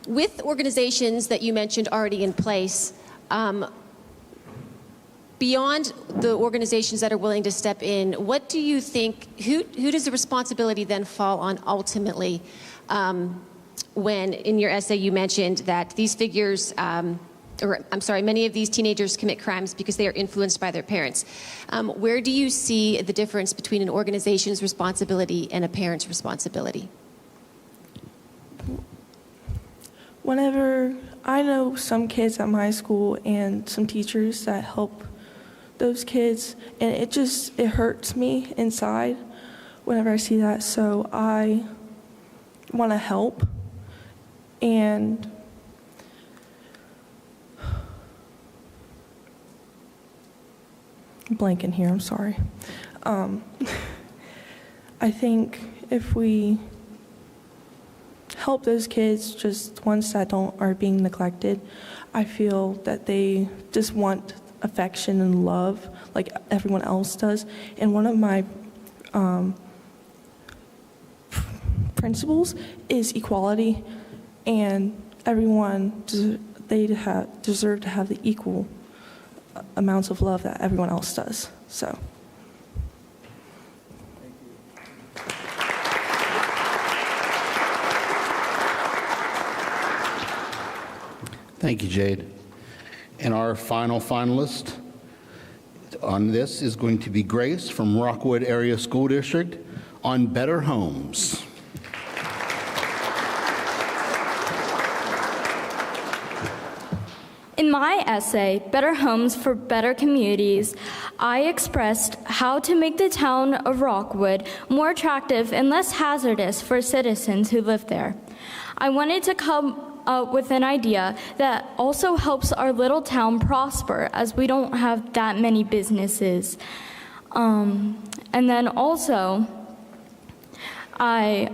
With organizations that you mentioned already in place, beyond the organizations that are willing to step in, what do you think, who does the responsibility then fall on ultimately when in your essay you mentioned that these figures, many of these teenagers commit crimes because they are influenced by their parents. Where do you see the difference between an organization's responsibility and a parent's responsibility? Whenever I know some kids at my school and some teachers that help those kids, and it hurts me inside whenever I see that. So I want to help, and I'm blanking here, I'm sorry. I think if we help those kids, just ones that are being neglected, I feel that they just want affection and love like everyone else does. And one of my principles is equality, and everyone deserve to have the equal amounts of love that everyone else does. So. Thank you, Jade. And our final finalist on this is going to be Grace from Rockwood Area School District on Better Homes. In my essay, Better Homes for Better Communities, I expressed how to make the town of Rockwood more attractive and less hazardous for citizens who live there. I wanted to come up with an idea that also helps our little town prosper, as we don't have that many businesses. And then also, I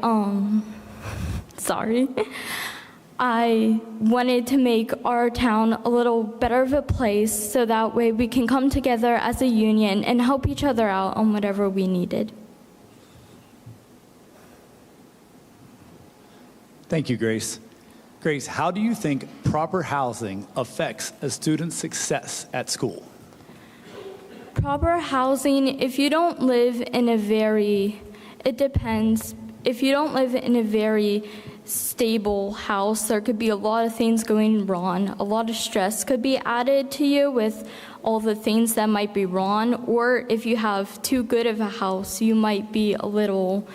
wanted to make our town a little better of a place, so that way we can come together as a union and help each other out on whatever we needed. Thank you, Grace. Grace, how do you think proper housing affects a student's success at school? Proper housing, if you don't live in a very, it depends. If you don't live in a very stable house, there could be a lot of things going wrong. A lot of stress could be added to you with all the things that might be wrong. Or if you have too good of a house, you might be a little,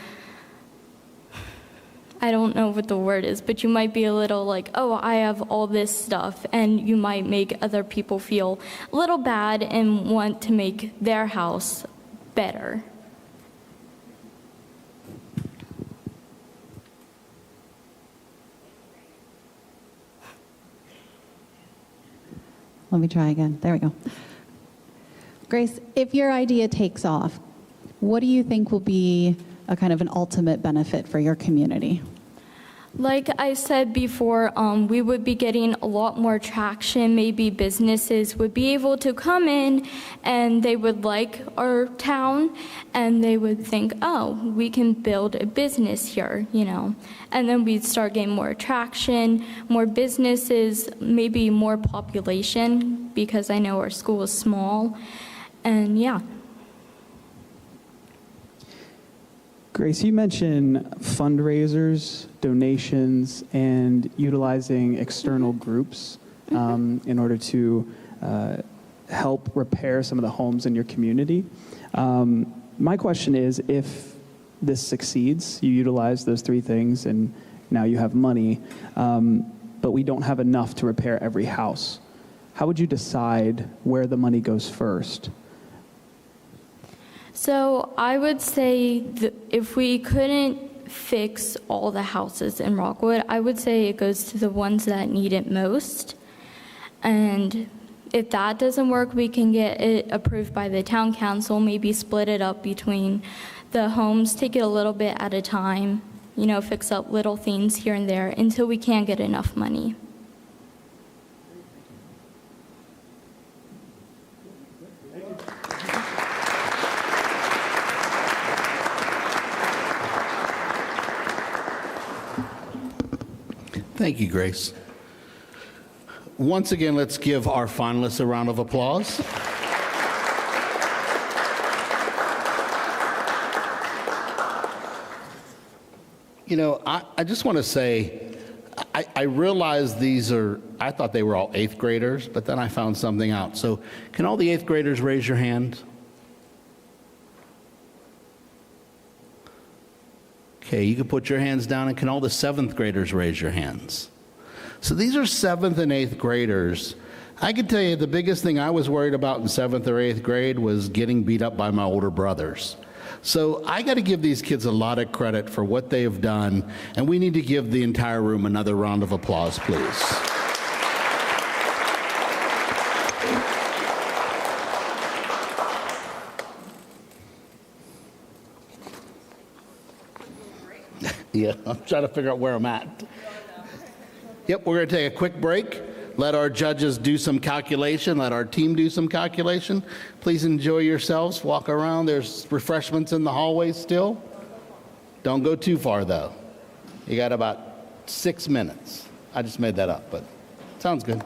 I don't know what the word is, but you might be a little like, oh, I have all this stuff, and you might make other people feel a little bad and want to make their house better. Let me try again. There we go. Grace, if your idea takes off, what do you think will be a kind of an ultimate benefit for your community? Like I said before, we would be getting a lot more traction. Maybe businesses would be able to come in and they would like our town, and they would think, oh, we can build a business here, you know. And then we'd start getting more traction, more businesses, maybe more population, because I know our school is small. And yeah. Grace, you mentioned fundraisers, donations, and utilizing external groups in order to help repair some of the homes in your community. My question is, if this succeeds, you utilize those three things and now you have money, but we don't have enough to repair every house, how would you decide where the money goes first? So I would say that if we couldn't fix all the houses in Rockwood, I would say it goes to the ones that need it most. And if that doesn't work, we can get it approved by the town council, maybe split it up between the homes, take it a little bit at a time, you know, fix up little things here and there until we can get enough money. Thank you, Grace. Once again, let's give our finalists a round of applause. You know, I just want to say, I realize I thought they were all 8th graders, but then I found something out. So can all the 8th graders raise your hand? Okay, you can put your hands down, and can all the 7th graders raise your hands? So these are 7th and 8th graders. I can tell you the biggest thing I was worried about in 7th or 8th grade was getting beat up by my older brothers. So I got to give these kids a lot of credit for what they have done, and we need to give the entire room another round of applause, please. Yeah, I'm trying to figure out where I'm at. Yep, we're going to take a quick break. Let our judges do some calculation. Let our team do some calculation. Please enjoy yourselves. Walk around. There's refreshments in the hallways still. Don't go too far, though. You got about 6 minutes. I just made that up, but sounds good.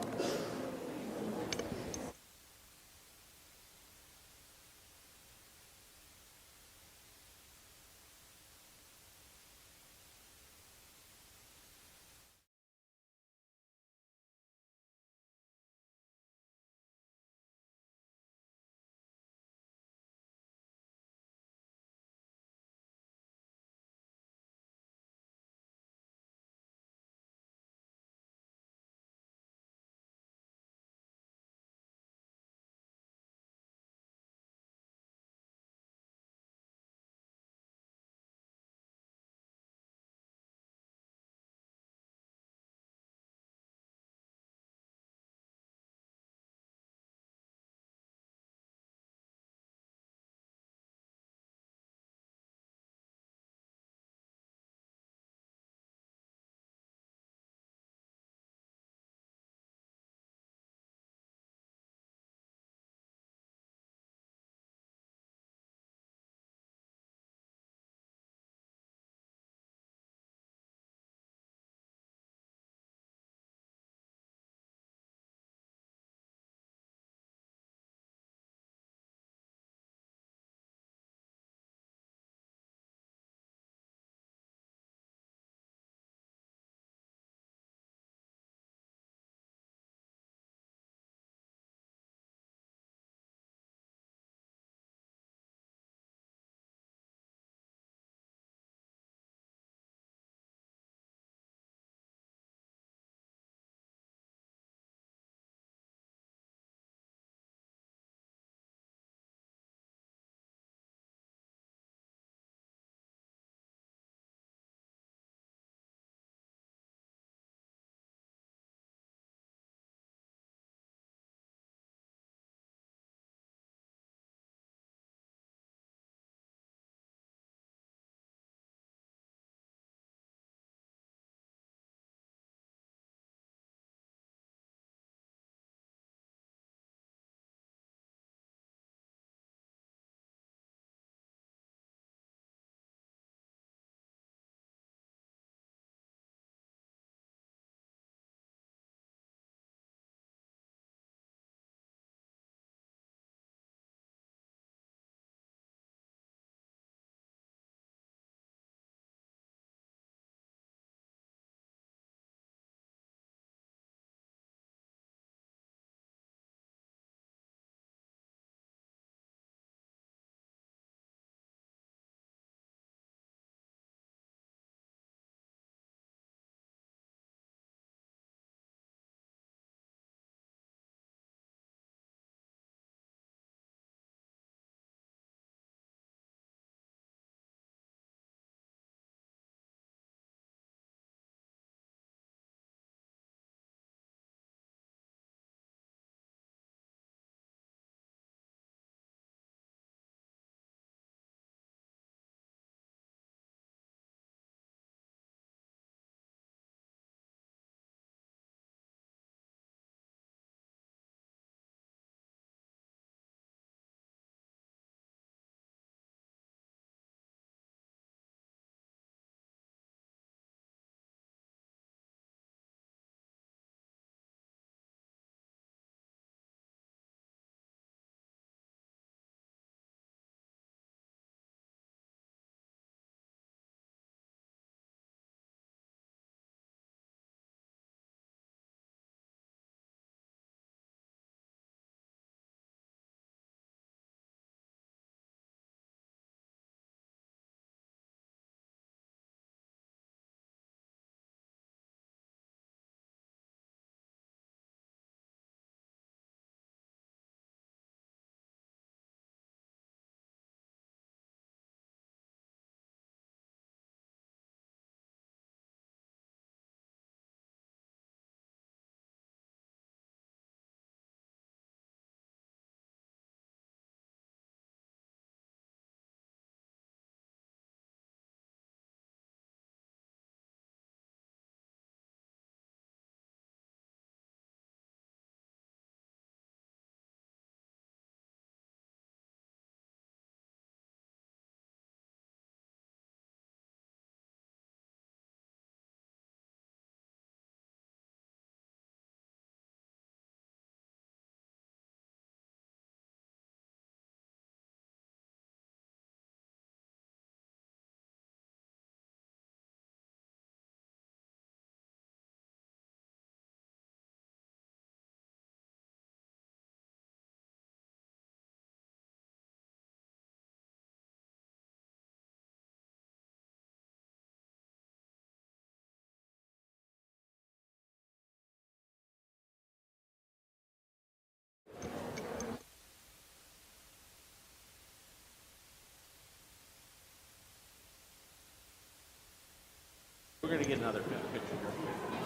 going to get another picture.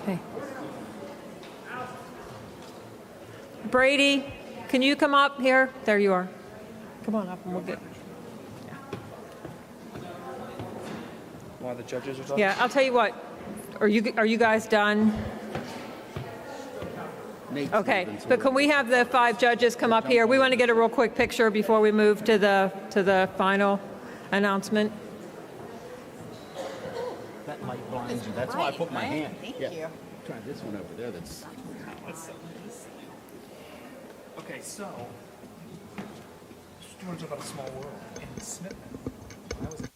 Okay. Brady, can you come up here? There you are. Come on up and we'll get. One of the judges or something? Yeah, I'll tell you what. Are you guys done? Okay, but can we have the 5 judges come up here? We want to get a real quick picture before we move to the final announcement. That light blinds you. That's why I put my hand. Thank you. Try this one over there. That's. Okay, so. Stories about a small world in Smithman. I was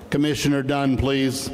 Commissioner Dunn, please.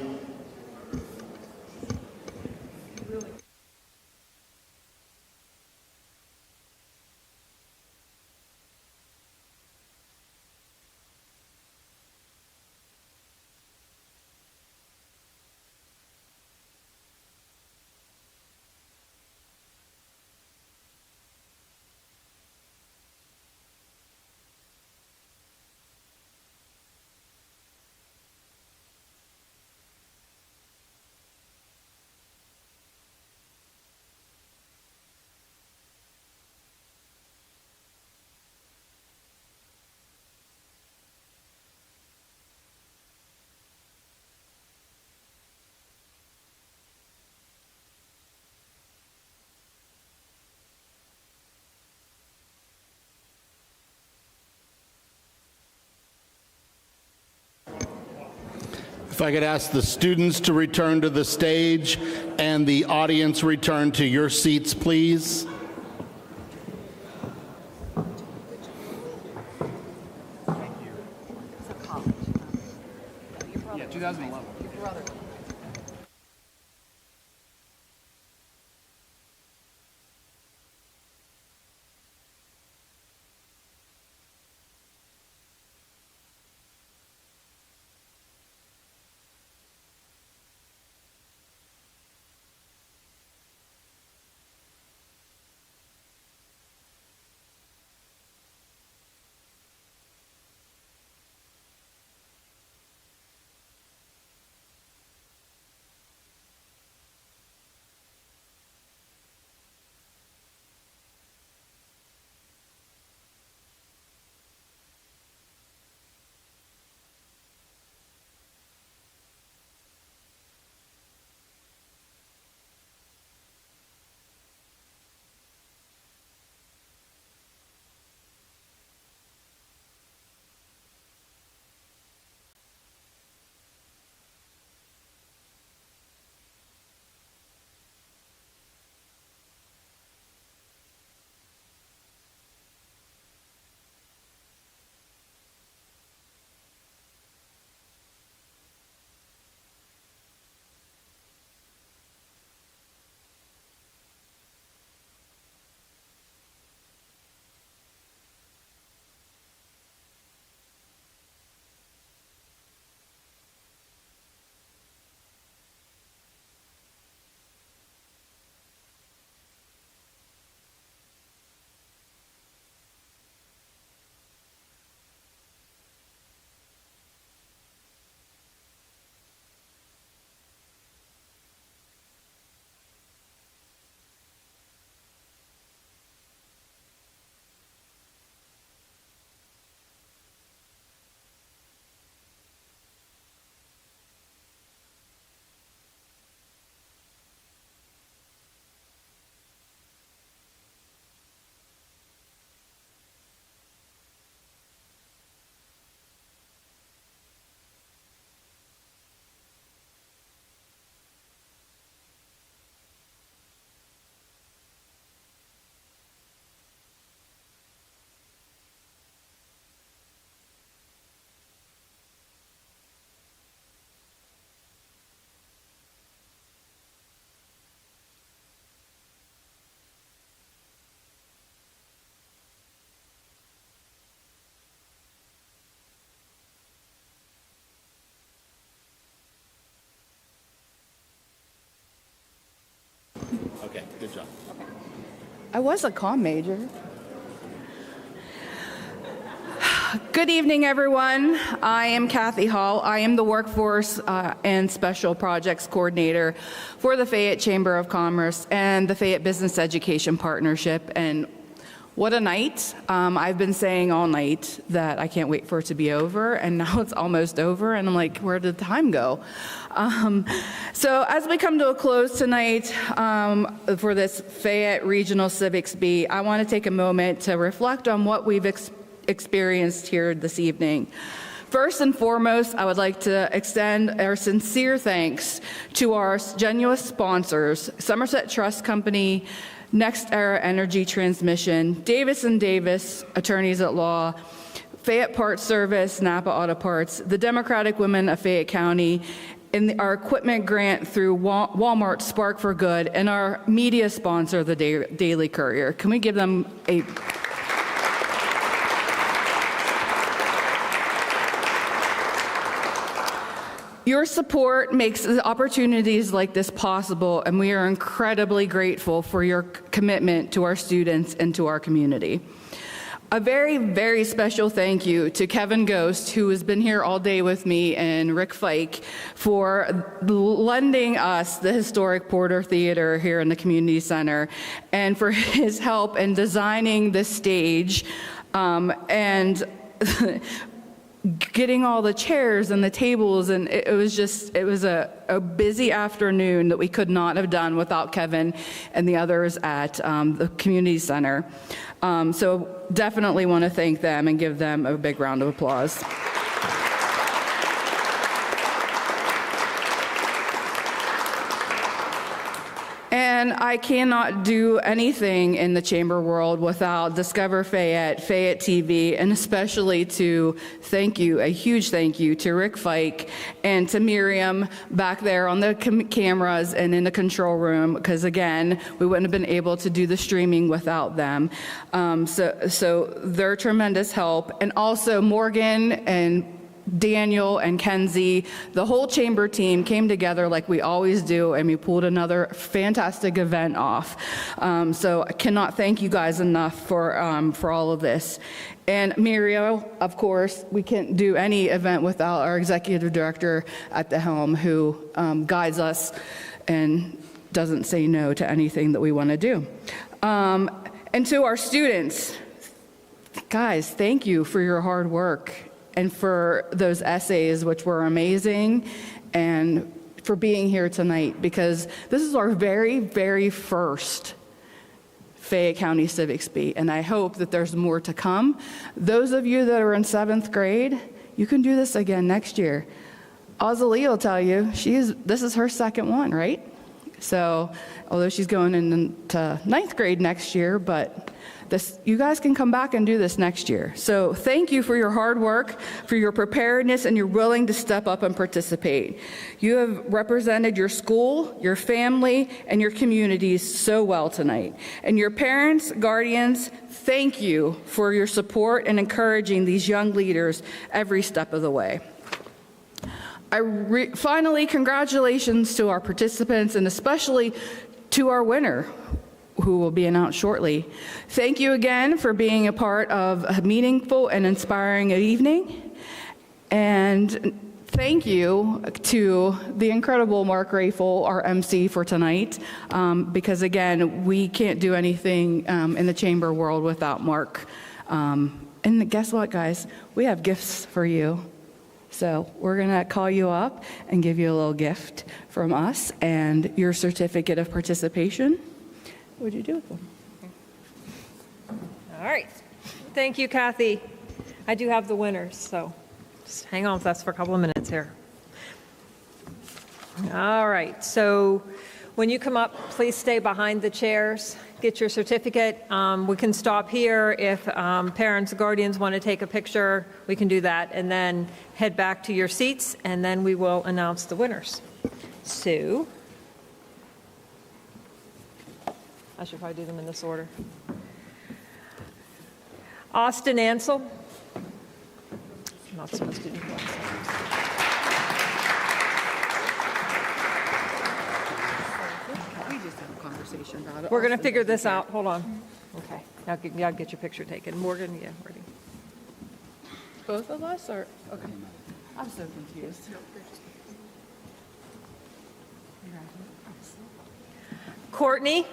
If I could ask the students to return to the stage and the audience return to your seats, please. Yeah, 2011. Okay, good job. I was a comm major. Good evening, everyone. I am Kathy Hall. I am the Workforce and Special Projects Coordinator for the Fayette Chamber of Commerce and the Fayette Business Education Partnership. And what a night. I've been saying all night that I can't wait for it to be over, and now it's almost over, and I'm like, where did the time go? So as we come to a close tonight for this Fayette Regional Civics Beat, I want to take a moment to reflect on what we've experienced here this evening. First and foremost, I would like to extend our sincere thanks to our generous sponsors, Somerset Trust Company, Next Era Energy Transmission, Davis & Davis, Attorneys at Law, Fayette Parts Service, Napa Auto Parts, the Democratic Women of Fayette County, and our equipment grant through Walmart Spark for Good, and our media sponsor, the Daily Courier. Can we give them a... Your support makes opportunities like this possible, and we are incredibly grateful for your commitment to our students and to our community. A very, very special thank you to Kevin Ghost, who has been here all day with me, and Rick Fike for lending us the historic Porter Theater here in the Community Center, and for his help in designing this stage and getting all the chairs and the tables, and it was a busy afternoon that we could not have done without Kevin and the others at the community center. So definitely want to thank them and give them a big round of applause. And I cannot do anything in the chamber world without Discover Fayette, Fayette TV, and especially to a huge thank you to Rick Fike and to Miriam back there on the cameras and in the control room, because again, we wouldn't have been able to do the streaming without them. So their tremendous help. And also Morgan and Daniel and Kenzie, the whole chamber team came together like we always do, and we pulled another fantastic event off. So I cannot thank you guys enough for all of this. And Muriel, of course, we can't do any event without our executive director at the helm, who guides us and doesn't say no to anything that we want to do. And to our students, guys, thank you for your hard work and for those essays, which were amazing, and for being here tonight, because this is our very, very first Fayette County Civics Beat, and I hope that there's more to come. Those of you that are in 7th grade, you can do this again next year. Azalee will tell you, this is her second one, right? So, although she's going into 9th grade next year, but you guys can come back and do this next year. So thank you for your hard work, for your preparedness, and you're willing to step up and participate. You have represented your school, your family, and your communities so well tonight. And your parents, guardians, thank you for your support and encouraging these young leaders every step of the way. Finally, congratulations to our participants, and especially to our winner, who will be announced shortly. Thank you again for being a part of a meaningful and inspiring evening. And thank you to the incredible Mark Rafel, our MC for tonight, because again, we can't do anything in the chamber world without Mark. And guess what, guys? We have gifts for you. So we're going to call you up and give you a little gift from us and your certificate of participation. What would you do with them? All right. Thank you, Kathy. I do have the winners, so just hang on with us for a couple of minutes here. All right. So when you come up, please stay behind the chairs. Get your certificate. We can stop here. If parents, guardians want to take a picture, we can do that, and then head back to your seats, and then we will announce the winners. So I should probably do them in this order. Austin Ansel. I'm not supposed to do that. We just have a conversation. conversation about it. We're going to Also, figure doesn't this care. out. Hold on. Okay. Now get your picture taken. Morgan, yeah, ready. Both of us, or okay? I'm so confused. Courtney?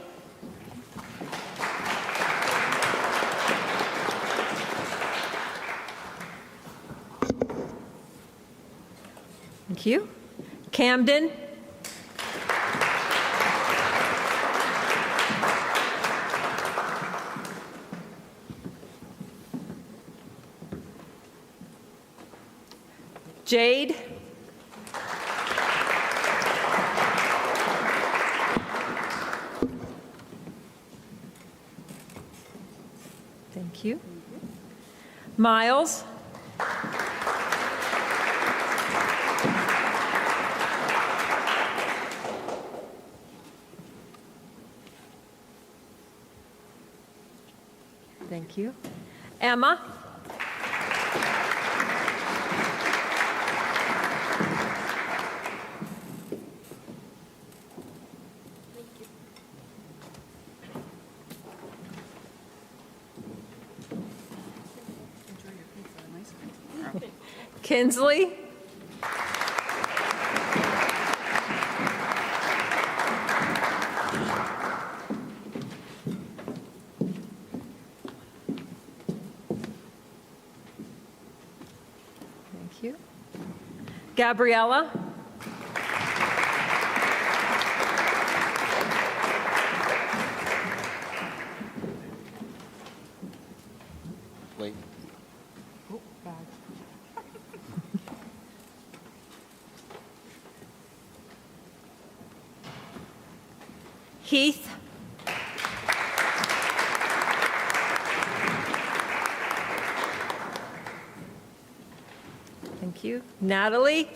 Thank you. Camden? Jade? Thank you. Miles? Thank you. Emma? Kinsley? Thank you. Gabriella? Wait. Heath? Thank you. Natalie?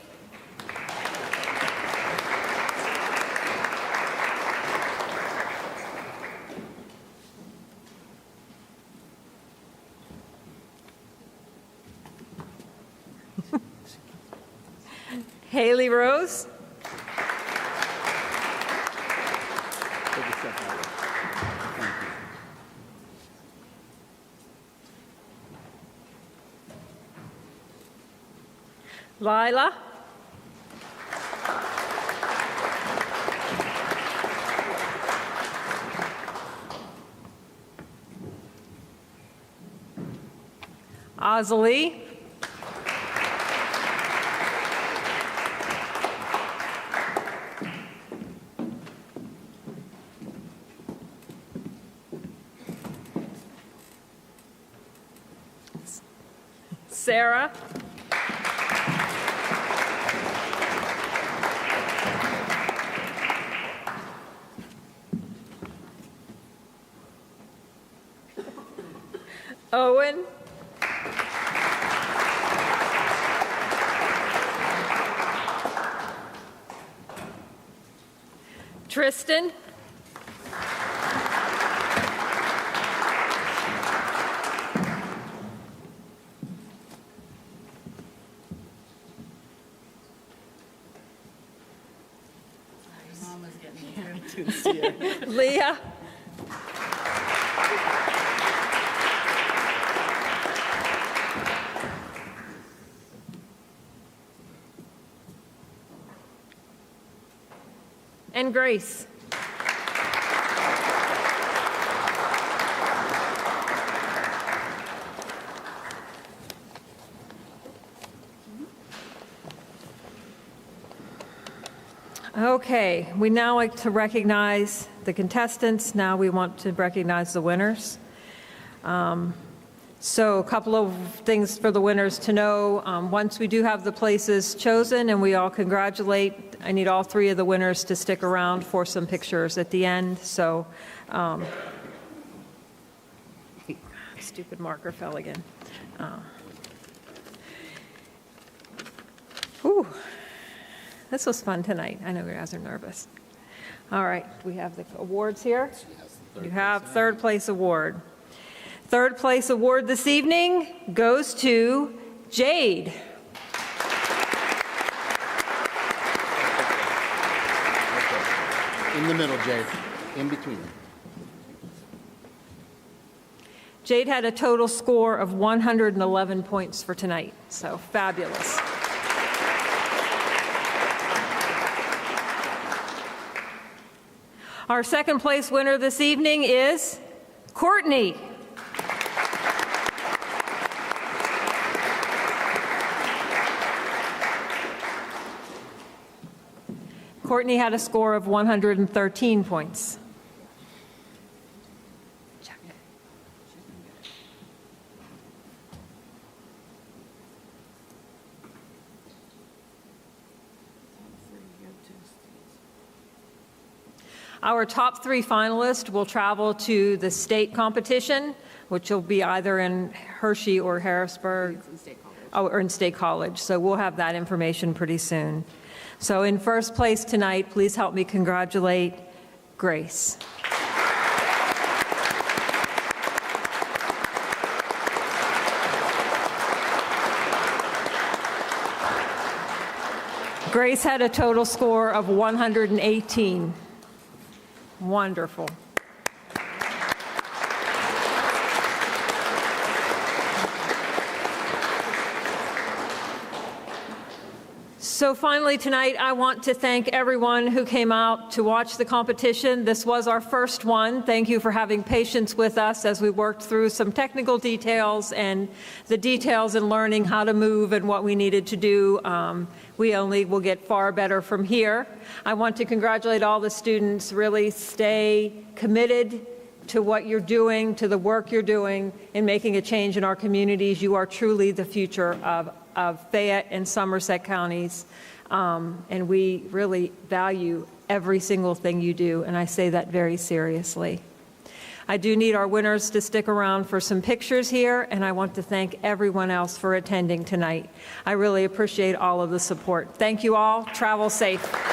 Haley Rose? Lila? Osley? Sarah? Owen? Tristan? Mama's getting here. I didn't see her. Leah? And Grace? Okay, we now like to recognize the contestants. Now we want to recognize the winners. So a couple of things for the winners to know. Once we do have the places chosen and we all congratulate, I need all three of the winners to stick around for some pictures at the end. So, stupid marker fell again. Whew. This was fun tonight. I know you guys are nervous. All right, we have the awards here. You have third place award. Third place award this evening goes to Jade. In the middle, Jade. in between. Jade had a total score of 111 points for tonight, so fabulous. Our second place winner this evening is Courtney. Courtney had a score of 113 points. Our top 3 finalists will travel to the state competition, which will be either in Hershey or Harrisburg. Or in State College. So we'll have that information pretty soon. So in first place tonight, please help me congratulate Grace. Grace had a total score of 118. Wonderful. So finally tonight, I want to thank everyone who came out to watch the competition. This was our first one. Thank you for having patience with us as we worked through some technical details and the details in learning how to move and what we needed to do. We only will get far better from here. I want to congratulate all the students. Really stay committed to what you're doing, to the work you're doing in making a change in our communities. You are truly the future of Fayette and Somerset counties, and we really value every single thing you do, and I say that very seriously. I do need our winners to stick around for some pictures here, and I want to thank everyone else for attending tonight. I really appreciate all of the support. Thank you all. Travel safe.